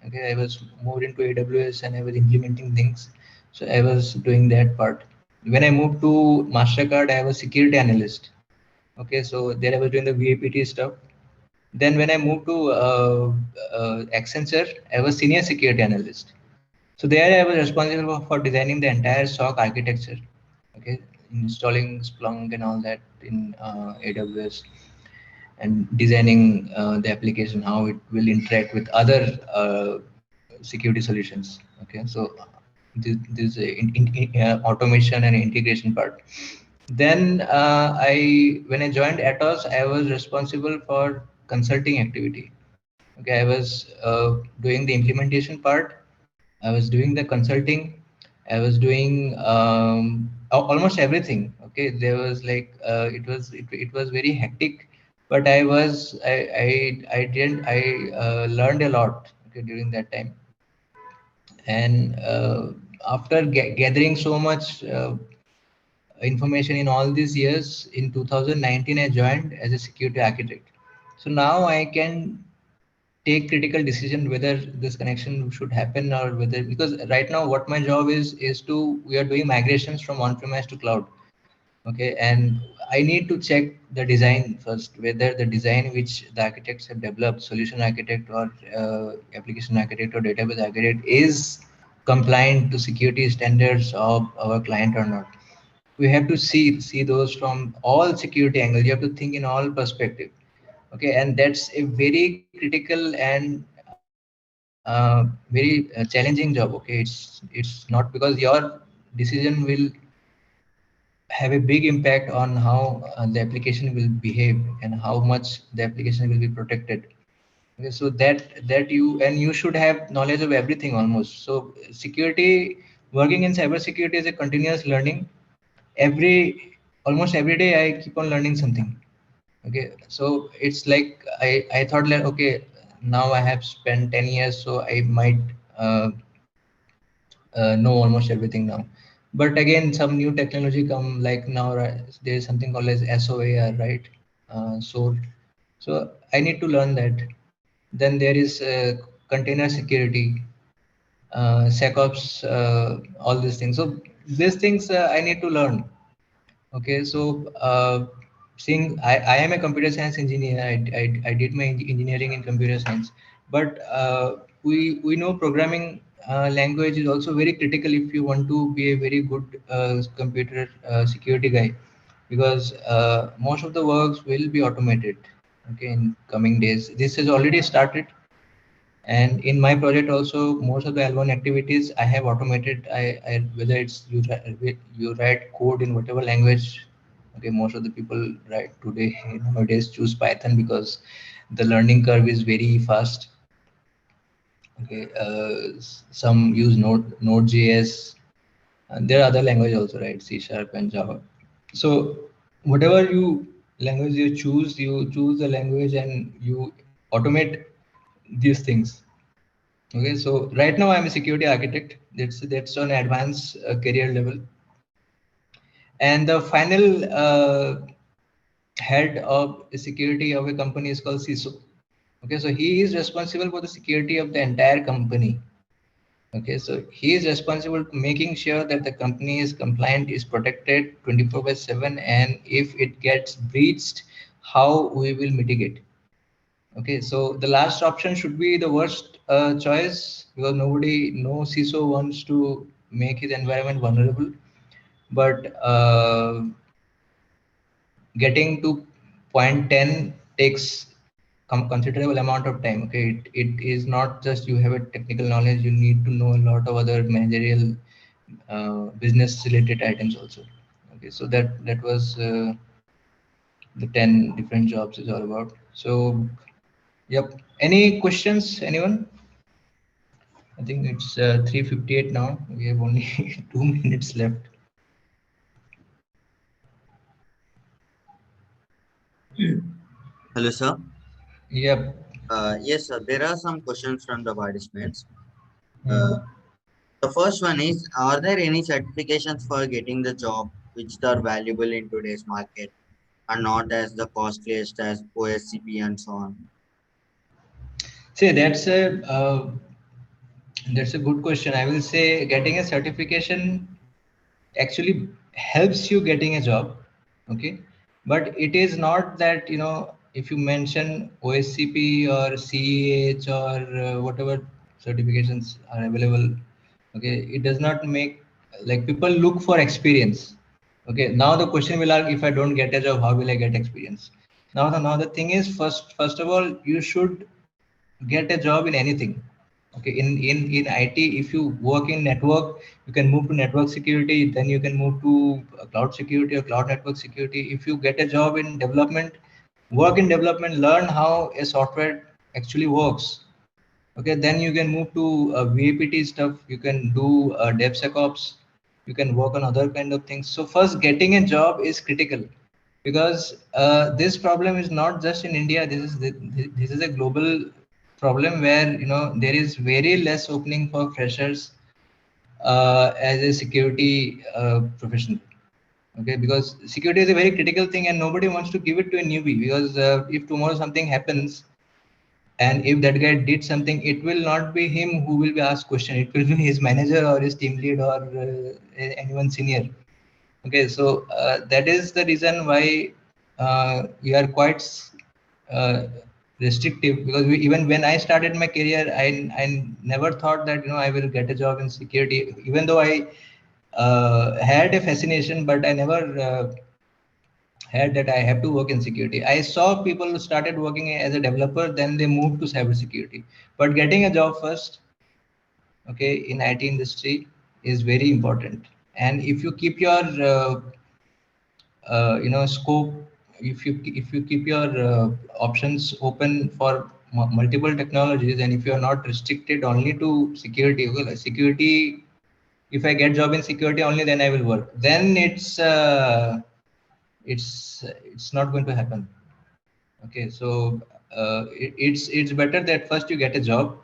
Okay, I was moved into AWS and I was implementing things. So I was doing that part. When I moved to Mastercard, I was security analyst. Okay, so there I was doing the VAPT stuff. Then when I moved to Accenture, I was senior security analyst. So there I was responsible for designing the entire SOC architecture, okay, installing Splunk and all that in AWS, and designing the application, how it will interact with other security solutions. Okay, so this automation and integration part. Then when I joined Atos, I was responsible for consulting activity. Okay, I was doing the implementation part, I was doing the consulting, I was doing almost everything. Okay, there was like it was very hectic, but I didn't I learned a lot, okay, during that time. And after gathering so much information in all these years, in 2019 I joined as a security architect. So now I can take critical decision whether this connection should happen, or whether, because right now what my job is to, we are doing migrations from on-premise to cloud. Okay, and I need to check the design first, whether the design which the architects have developed, solution architect or application architect or database architect, is compliant to security standards of our client or not. We have to see those from all security angles. You have to think in all perspective. Okay, and that's a very critical and very challenging job. Okay, it's not, because your decision will have a big impact on how the application will behave and how much the application will be protected. Okay, so that you should have knowledge of everything almost. So security, working in cybersecurity is a continuous learning. Almost every day I keep on learning something. Okay, so it's like I thought like, okay, now I have spent 10 years, so I might know almost everything now. But again, some new technology come, like now there is something called as SOAR, right? So I need to learn that. Then there is container security, SecOps, all these things. So these things I need to learn. Okay, so seeing I am a computer science engineer. I did my engineering in computer science, but we know programming language is also very critical if you want to be a very good computer security guy, because most of the works will be automated. Okay, in coming days, this has already started, and in my project also, most of the L1 activities I have automated. I whether it's you write code in whatever language. Okay, most of the people right today nowadays choose Python because the learning curve is very fast. Okay, some use Node.js, and there are other languages also, right? C# and Java. So whatever language you choose the language and you automate these things. Okay, so right now I'm a security architect. That's on advanced career level, and the final head of security of a company is called CISO. Okay, so he is responsible for the security of the entire company. Okay, so he is responsible to making sure that the company is compliant, is protected 24/7, and if it gets breached, how we will mitigate. Okay, so the last option should be the worst choice, because no CISO wants to make his environment vulnerable. But getting to point 10 takes considerable amount of time. Okay, it is not just you have a technical knowledge; you need to know a lot of other managerial, business related items also. Okay, so that was the 10 different jobs is all about. So, yep. Any questions, anyone? I think it's 3:58 now. We have only 2 minutes left. Hello, sir. Yep. Yes, sir. There are some questions from the participants. Hmm. The first one is, are there any certifications for getting the job which are valuable in today's market and not as the costliest as OSCP and so on? See, that's a good question. I will say getting a certification actually helps you getting a job. Okay, but it is not that, if you mention OSCP or CEH or whatever certifications are available. Okay, it does not make, like, people look for experience. Okay, now the question will ask, if I don't get a job, how will I get experience? Now the thing is, first of all, you should get a job in anything. Okay, in IT, if you work in network, you can move to network security, then you can move to cloud security or cloud network security. If you get a job in development, work in development, learn how a software actually works. Okay, then you can move to VAPT stuff, you can do DevSecOps, you can work on other kind of things. So first, getting a job is critical, because this problem is not just in India. This is a global problem, where there is very less opening for freshers as a security professional. Okay, because security is a very critical thing, and nobody wants to give it to a newbie, because if tomorrow something happens, and if that guy did something, it will not be him who will be asked question, it will be his manager or his team lead or anyone senior. Okay, so that is the reason why we are quite uh, restrictive, because even when I started my career, I never thought that I will get a job in security, even though I had a fascination, but I never had that I have to work in security. I saw people who started working as a developer, then they moved to cybersecurity. But getting a job first, okay, in IT industry is very important. And if you keep your scope, if you keep your options open for multiple technologies, and if you are not restricted only to security, okay, like security, if I get job in security only, then I will work, then it's not going to happen. Okay, so it's better that first you get a job,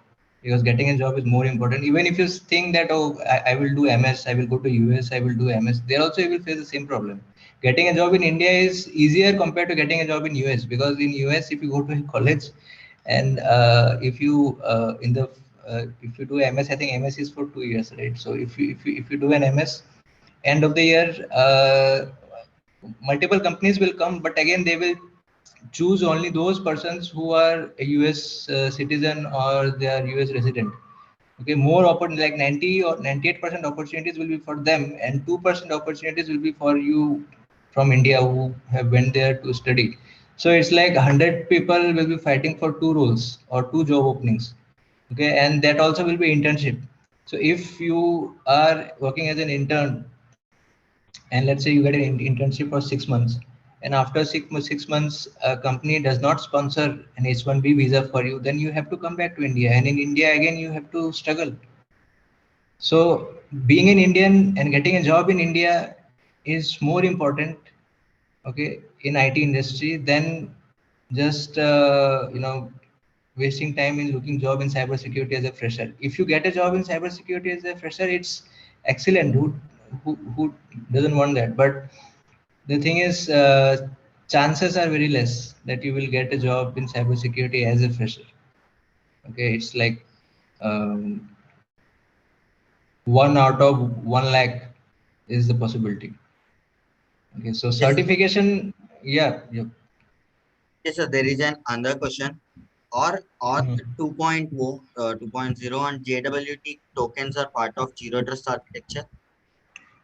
because getting a job is more important. Even if you think that, oh, I will do MS, I will go to US, I will do MS, there also you will face the same problem. Getting a job in India is easier compared to getting a job in US, because in US, if you go to a college and if you in the if you do MS, I think MS is for 2 years, right? So if you do an MS, end of the year, multiple companies will come, but again they will choose only those persons who are a US citizen or they are US resident. Okay, more opportunity, like 90 or 98% opportunities will be for them, and 2% opportunities will be for you from India who have went there to study. So it's like 100 people will be fighting for 2 roles or 2 job openings. Okay, and that also will be internship. So if you are working as an intern, and let's say you get an internship for 6 months, and after 6 months a company does not sponsor an H1B visa for you, then you have to come back to India, and in India again you have to struggle. So being an Indian and getting a job in India is more important, okay, in IT industry than just wasting time in looking job in cybersecurity as a fresher. If you get a job in cybersecurity as a fresher, it's excellent. Who doesn't want that? But the thing is, chances are very less that you will get a job in cybersecurity as a fresher. Okay, it's like 1 out of 1 lakh is the possibility. Okay, so certification, yeah. Yes, sir. There is an another question. Or Mhm. 2.0 and JWT tokens are part of Zero Trust architecture.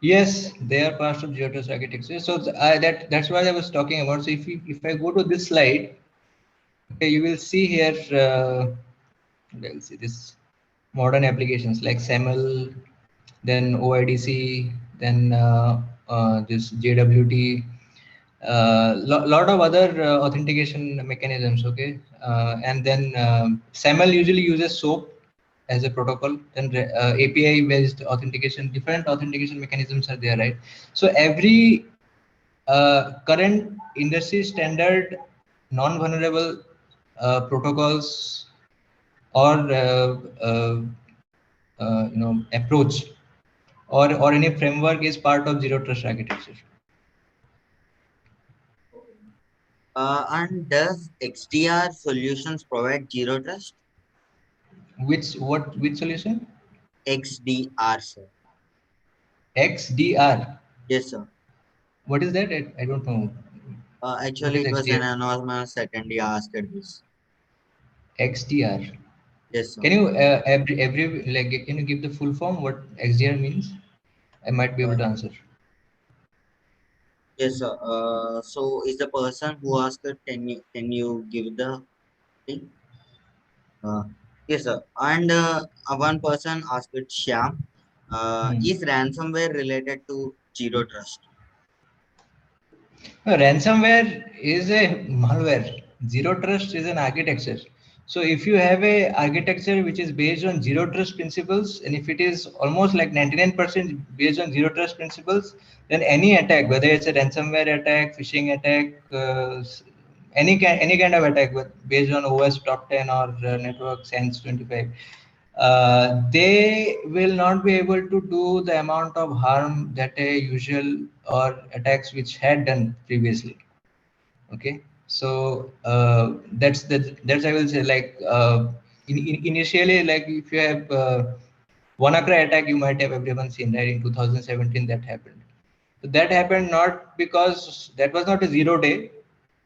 Yes, they are part of Zero Trust architecture. So that's what I was talking about. So if I go to this slide, okay, you will see here. Let's see this modern applications like SAML, then OIDC, then this JWT, lot of other authentication mechanisms. Okay, and then SAML usually uses SOAP as a protocol. Then API based authentication, different authentication mechanisms are there, right? So every current industry standard non-vulnerable protocols or approach or any framework is part of Zero Trust architecture. And does XDR solutions provide Zero Trust? Which solution? XDR, sir. XDR. Yes, sir. What is that? I don't know. What Actually, is it was an XDR? anonymous attendee asked this. XDR. Yes, sir. Can you every like can you give the full form what XDR means? I might be able Uh, to answer. yes, sir. So is the person who asked it, can you give the thing? Uh, yes, sir. And one person asked it, Shyam, Hmm. is ransomware related to Zero Trust? Ransomware is a malware. Zero trust is an architecture. So if you have a architecture which is based on zero trust principles, and if it is almost like 99% based on zero trust principles, then any attack, whether it's a ransomware attack, phishing attack, any kind of attack based on OS top 10 or network sense 25, they will not be able to do the amount of harm that a usual or attacks which had done previously. Okay, so that's I will say, like initially, like if you have WannaCry attack, you might have everyone seen, right? In 2017 that happened. So that happened not because that was not a 0 day.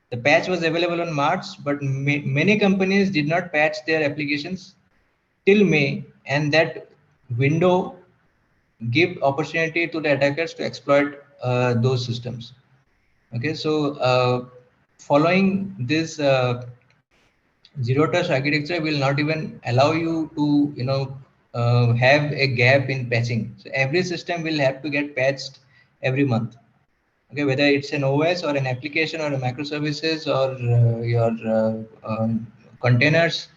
The patch was available on March, but many companies did not patch their applications till May, and that window give opportunity to the attackers to exploit those systems. Okay, so following this zero trust architecture will not even allow you to have a gap in patching. So every system will have to get patched every month. Okay, whether it's an OS or an application or a microservices or your containers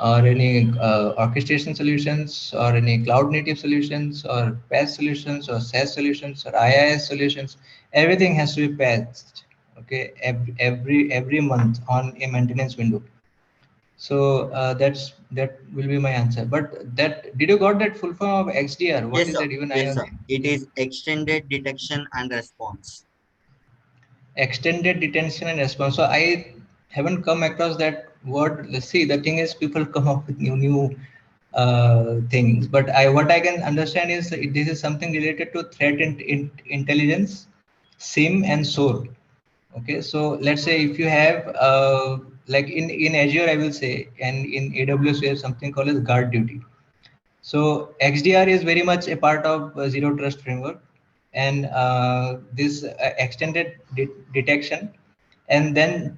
or any orchestration solutions or any cloud native solutions or PaaS solutions or SaaS solutions or IaaS solutions, everything has to be patched. Okay, every month on a maintenance window. So that will be my answer. But that, did you got that full form of XDR? What Yes, is sir. that? Even I Yes, have sir. It is extended detection and response. extended detention and response. So I haven't come across that word. Let's see. The thing is, people come up with new things, but what I can understand is this is something related to threat intelligence, SIM and SOAR. Okay, so let's say if you have like in Azure, I will say, and in AWS we have something called as guard duty. So XDR is very much a part of zero trust framework, and this extended detection, and then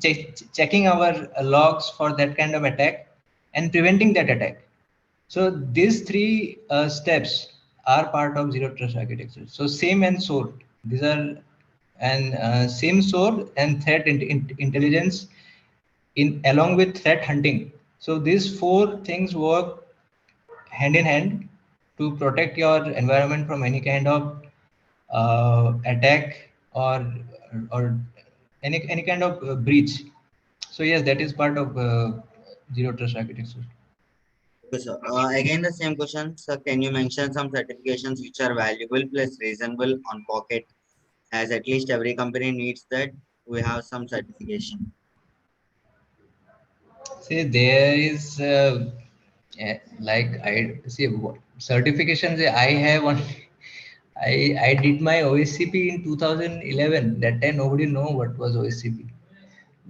checking our logs for that kind of attack and preventing that attack. So these three steps are part of zero trust architecture. So SIEM and SOAR, these are, and SIEM, SOAR, and threat intelligence in along with threat hunting. So these four things work hand in hand to protect your environment from any kind of attack or any kind of breach. So yes, that is part of zero trust architecture. Okay, sir. Again, the same question. Sir, can you mention some certifications which are valuable plus reasonable on pocket? As at least every company needs that. We have some certification. See, there is like I see certifications I have on. I did my OSCP in 2011. That time nobody know what was OSCP,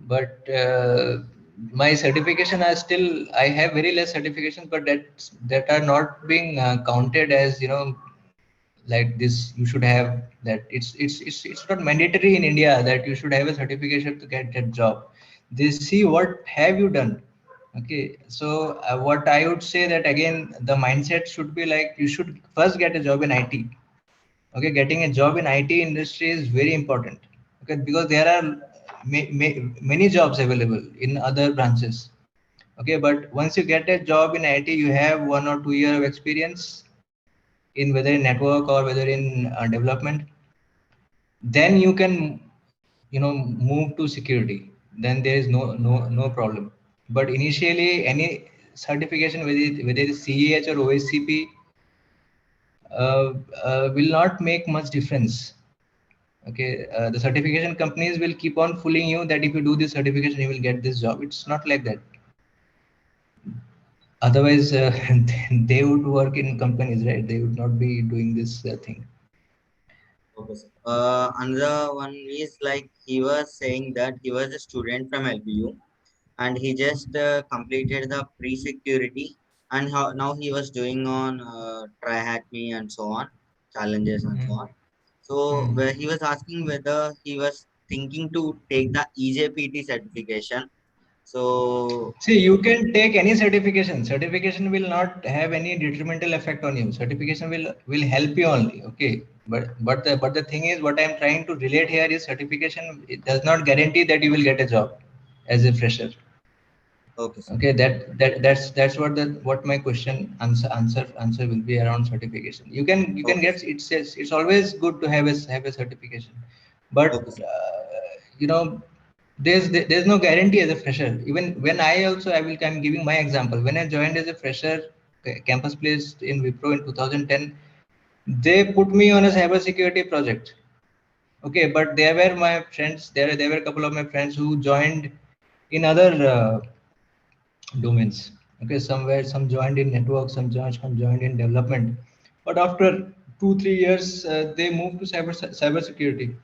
but my certification are still, I have very less certifications, but that are not being counted as, you know, like this. You should have that. It's not mandatory in India that you should have a certification to get that job. They see what have you done. Okay, so what I would say that again, the mindset should be like you should first get a job in IT. Okay, getting a job in IT industry is very important. Okay, because there are many jobs available in other branches. Okay, but once you get a job in IT, you have 1 or 2 years of experience in whether in network or whether in development. Then you can, you know, move to security. Then there is no problem. But initially, any certification, whether it is CEH or OSCP, will not make much difference. Okay, the certification companies will keep on fooling you that if you do this certification you will get this job. It's not like that. Otherwise they would work in companies, right? They would not be doing this thing. Okay, sir. Another one is like he was saying that he was a student from LBU and he just completed the pre-security and now he was doing on try hack me and so on challenges and so on. So Hmm. where he was asking whether he was thinking to take the EJPT certification. So See, you can take any certification. Certification will not have any detrimental effect on you. Certification will help you only. Okay, but the thing is, what I am trying to relate here is certification. It does not guarantee that you will get a job as a fresher. okay, sir. Okay, that's what my question answer will be around certification. You can Okay, get, sir. it's always good to have a certification, Okay, but sir. you know, there's no guarantee as a fresher. Even when I'm giving my example. When I joined as a fresher, campus placed in Wipro in 2010, they put me on a cyber security project. Okay, but there were my friends. There were a couple of my friends who joined in other domains. Okay, somewhere some joined in network, some joined in development, but after 2 3 years they moved to cyber security.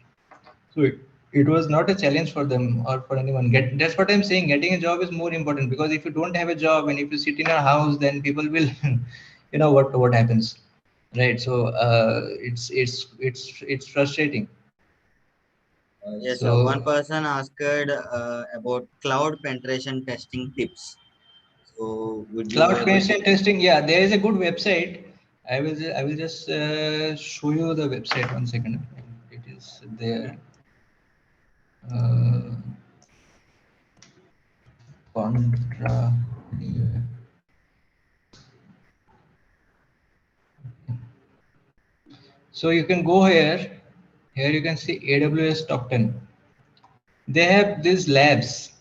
So it was not a challenge for them or for anyone. That's what I'm saying. Getting a job is more important, because if you don't have a job and if you sit in a house, then people will you know what happens, right? So it's frustrating. Yes, sir. One So person asked about cloud penetration testing tips. So would you be cloud able to? penetration testing, yeah, there is a good website. I will just show you the website. 1 second. It is there. Uh, Contra. So you can go here. Here you can see AWS top 10. They have these labs.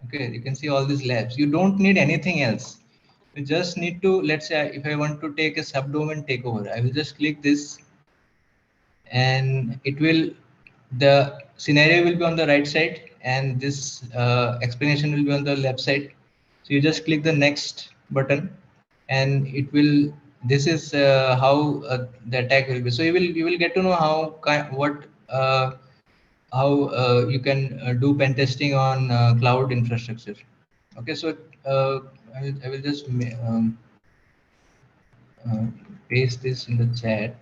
Okay, you can see all these labs. You don't need anything else. You just need to, let's say if I want to take a subdomain takeover, I will just click this and it will, the scenario will be on the right side and this explanation will be on the left side. So you just click the next button and it will, this is how the attack will be. So you will get to know how you can do pen testing on cloud infrastructure. Okay, so I will just paste this in the chat.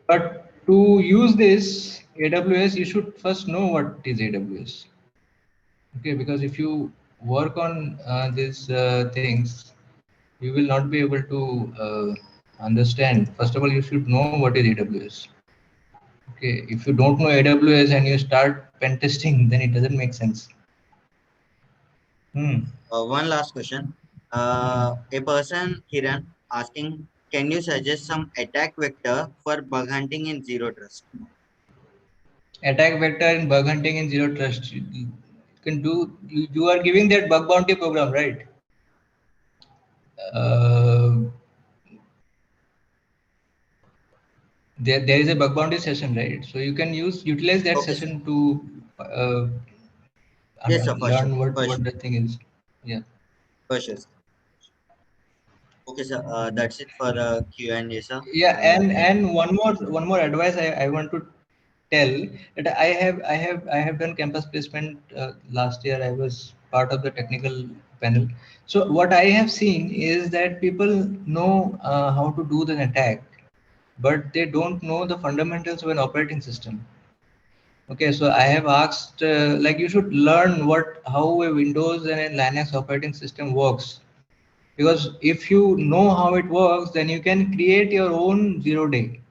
But to use this AWS, you should first know what is AWS. Okay, because if you work on these things, you will not be able to understand. First of all, you should know what is AWS. Okay, if you don't know AWS and you start pen testing, then it doesn't make sense. One last question. A person, Kiran, asking, can you suggest some attack vector for bug hunting in Zero Trust? Attack vector in bug hunting in Zero Trust. You can do, you are giving that bug bounty program, right? There is a bug bounty session, right? So you can utilize that session to yes, sir, learn sure. what the thing is. Yeah. For sure. Okay, sir. That's it for Q&A, sir. Yeah, and one more advice I want to tell, that I have done campus placement last year. I was part of the technical panel. So what I have seen is that people know how to do the attack, but they don't know the fundamentals of an operating system. Okay, so I have asked, like you should learn how a Windows and a Linux operating system works. Because if you know how it works, then you can create your own zero day.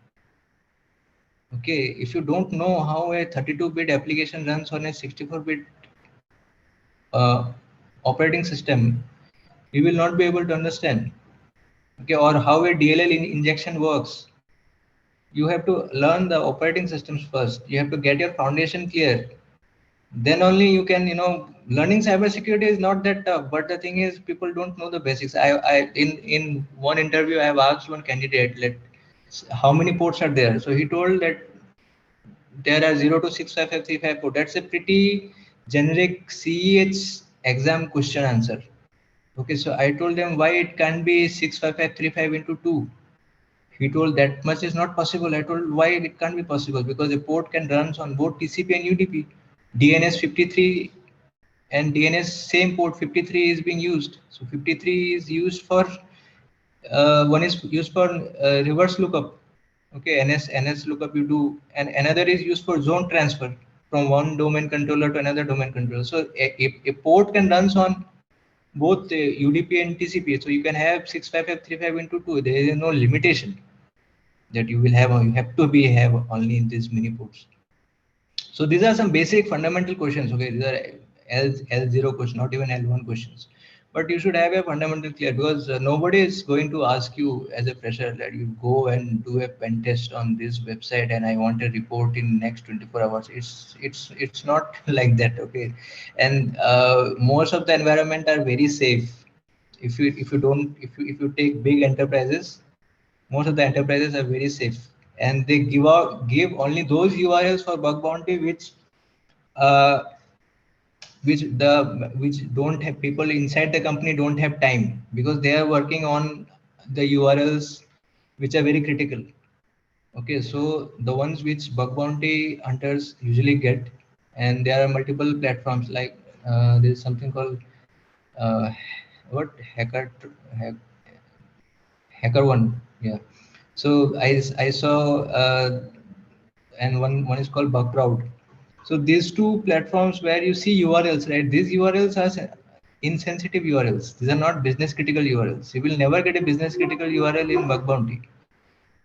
Okay, if you don't know how a 32-bit application runs on a 64-bit operating system, you will not be able to understand. Okay, or how a DLL injection works. You have to learn the operating systems first. You have to get your foundation clear. Then only you can, learning cybersecurity is not that tough, but the thing is people don't know the basics. In one interview I have asked one candidate, how many ports are there? So he told that there are 0 to 65535 port. That's a pretty generic CEH exam question answer. Okay, so I told them why it can't be 65535 into 2. He told that much is not possible. I told why it can't be possible, because the port can run on both TCP and UDP. DNS 53 and DNS same port 53 is being used. So 53 is used for one is used for reverse lookup. Okay, NS lookup you do, and another is used for zone transfer from one domain controller to another domain controller. So a port can runs on both UDP and TCP. So you can have 65535 into 2. There is no limitation that you will have, or you have to have only in these many ports. So these are some basic fundamental questions. Okay, these are L0 questions, not even L1 questions. But you should have a fundamental clear, because nobody is going to ask you as a fresher that you go and do a pen test on this website and I want a report in next 24 hours. It's not like that. Okay, and most of the environment are very safe. If you take big enterprises, most of the enterprises are very safe, and they give only those URLs for bug bounty uh, which don't have, people inside the company don't have time, because they are working on the URLs which are very critical. Okay, so the ones which bug bounty hunters usually get, and there are multiple platforms, like there is something called uh, what HackerOne. Yeah, so I saw and one is called Bugcrowd. So these two platforms where you see URLs, right? These URLs are insensitive URLs. These are not business critical URLs. You will never get a business critical URL in bug bounty.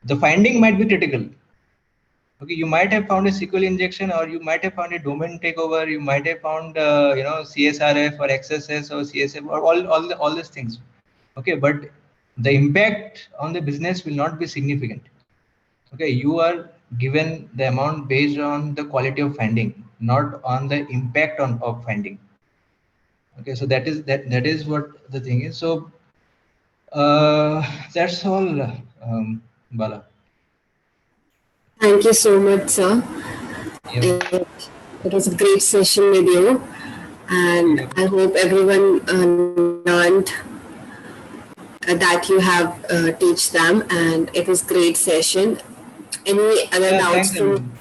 The finding might be critical. Okay, you might have found a SQL injection, or you might have found a domain takeover. You might have found CSRF or XSS or CSF or all these things. Okay, but the impact on the business will not be significant. Okay, you are given the amount based on the quality of funding, not on the impact of funding. Okay, so that is what the thing is. So that's all, Bala. Thank you so much, sir. Yep. It was a great session with you, and Yep. I hope everyone learned that you have teach them, and it was great session. Any other Yeah, doubts thanks from everyone.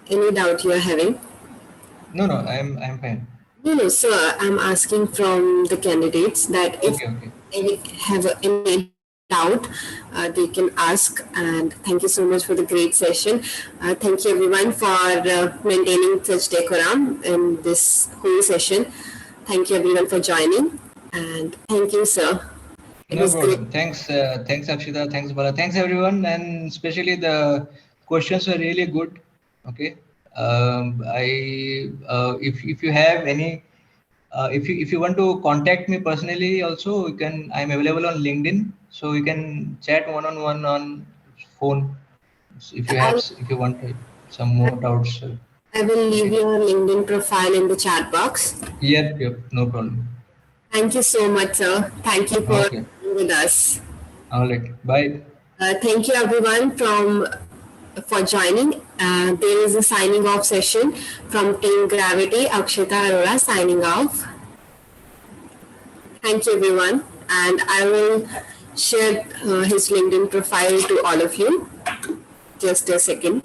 any doubt you are having? No, I'm fine. No, sir. I'm asking from the candidates that if Okay. they have any doubt, they can ask. And thank you so much for the great session. Thank you everyone for maintaining such decorum in this whole session. Thank you everyone for joining, and thank you, sir. It No was great. problem. Thanks, Akshita. Thanks, Bala. Thanks, everyone. And especially the questions were really good. Okay. If you have any, if you want to contact me personally, also you can. I'm available on LinkedIn, so you can chat one-on-one on phone. So if you want some more doubts. I will leave Okay. your LinkedIn profile in the chat box. Yep. No problem. Thank you so much, sir. Thank you for Okay. being with us. All right. Bye. Thank you everyone for joining. There is a signing off session from Team Gravity. Akshita Arora signing off. Thank you everyone, and I will share his LinkedIn profile to all of you. Just a second.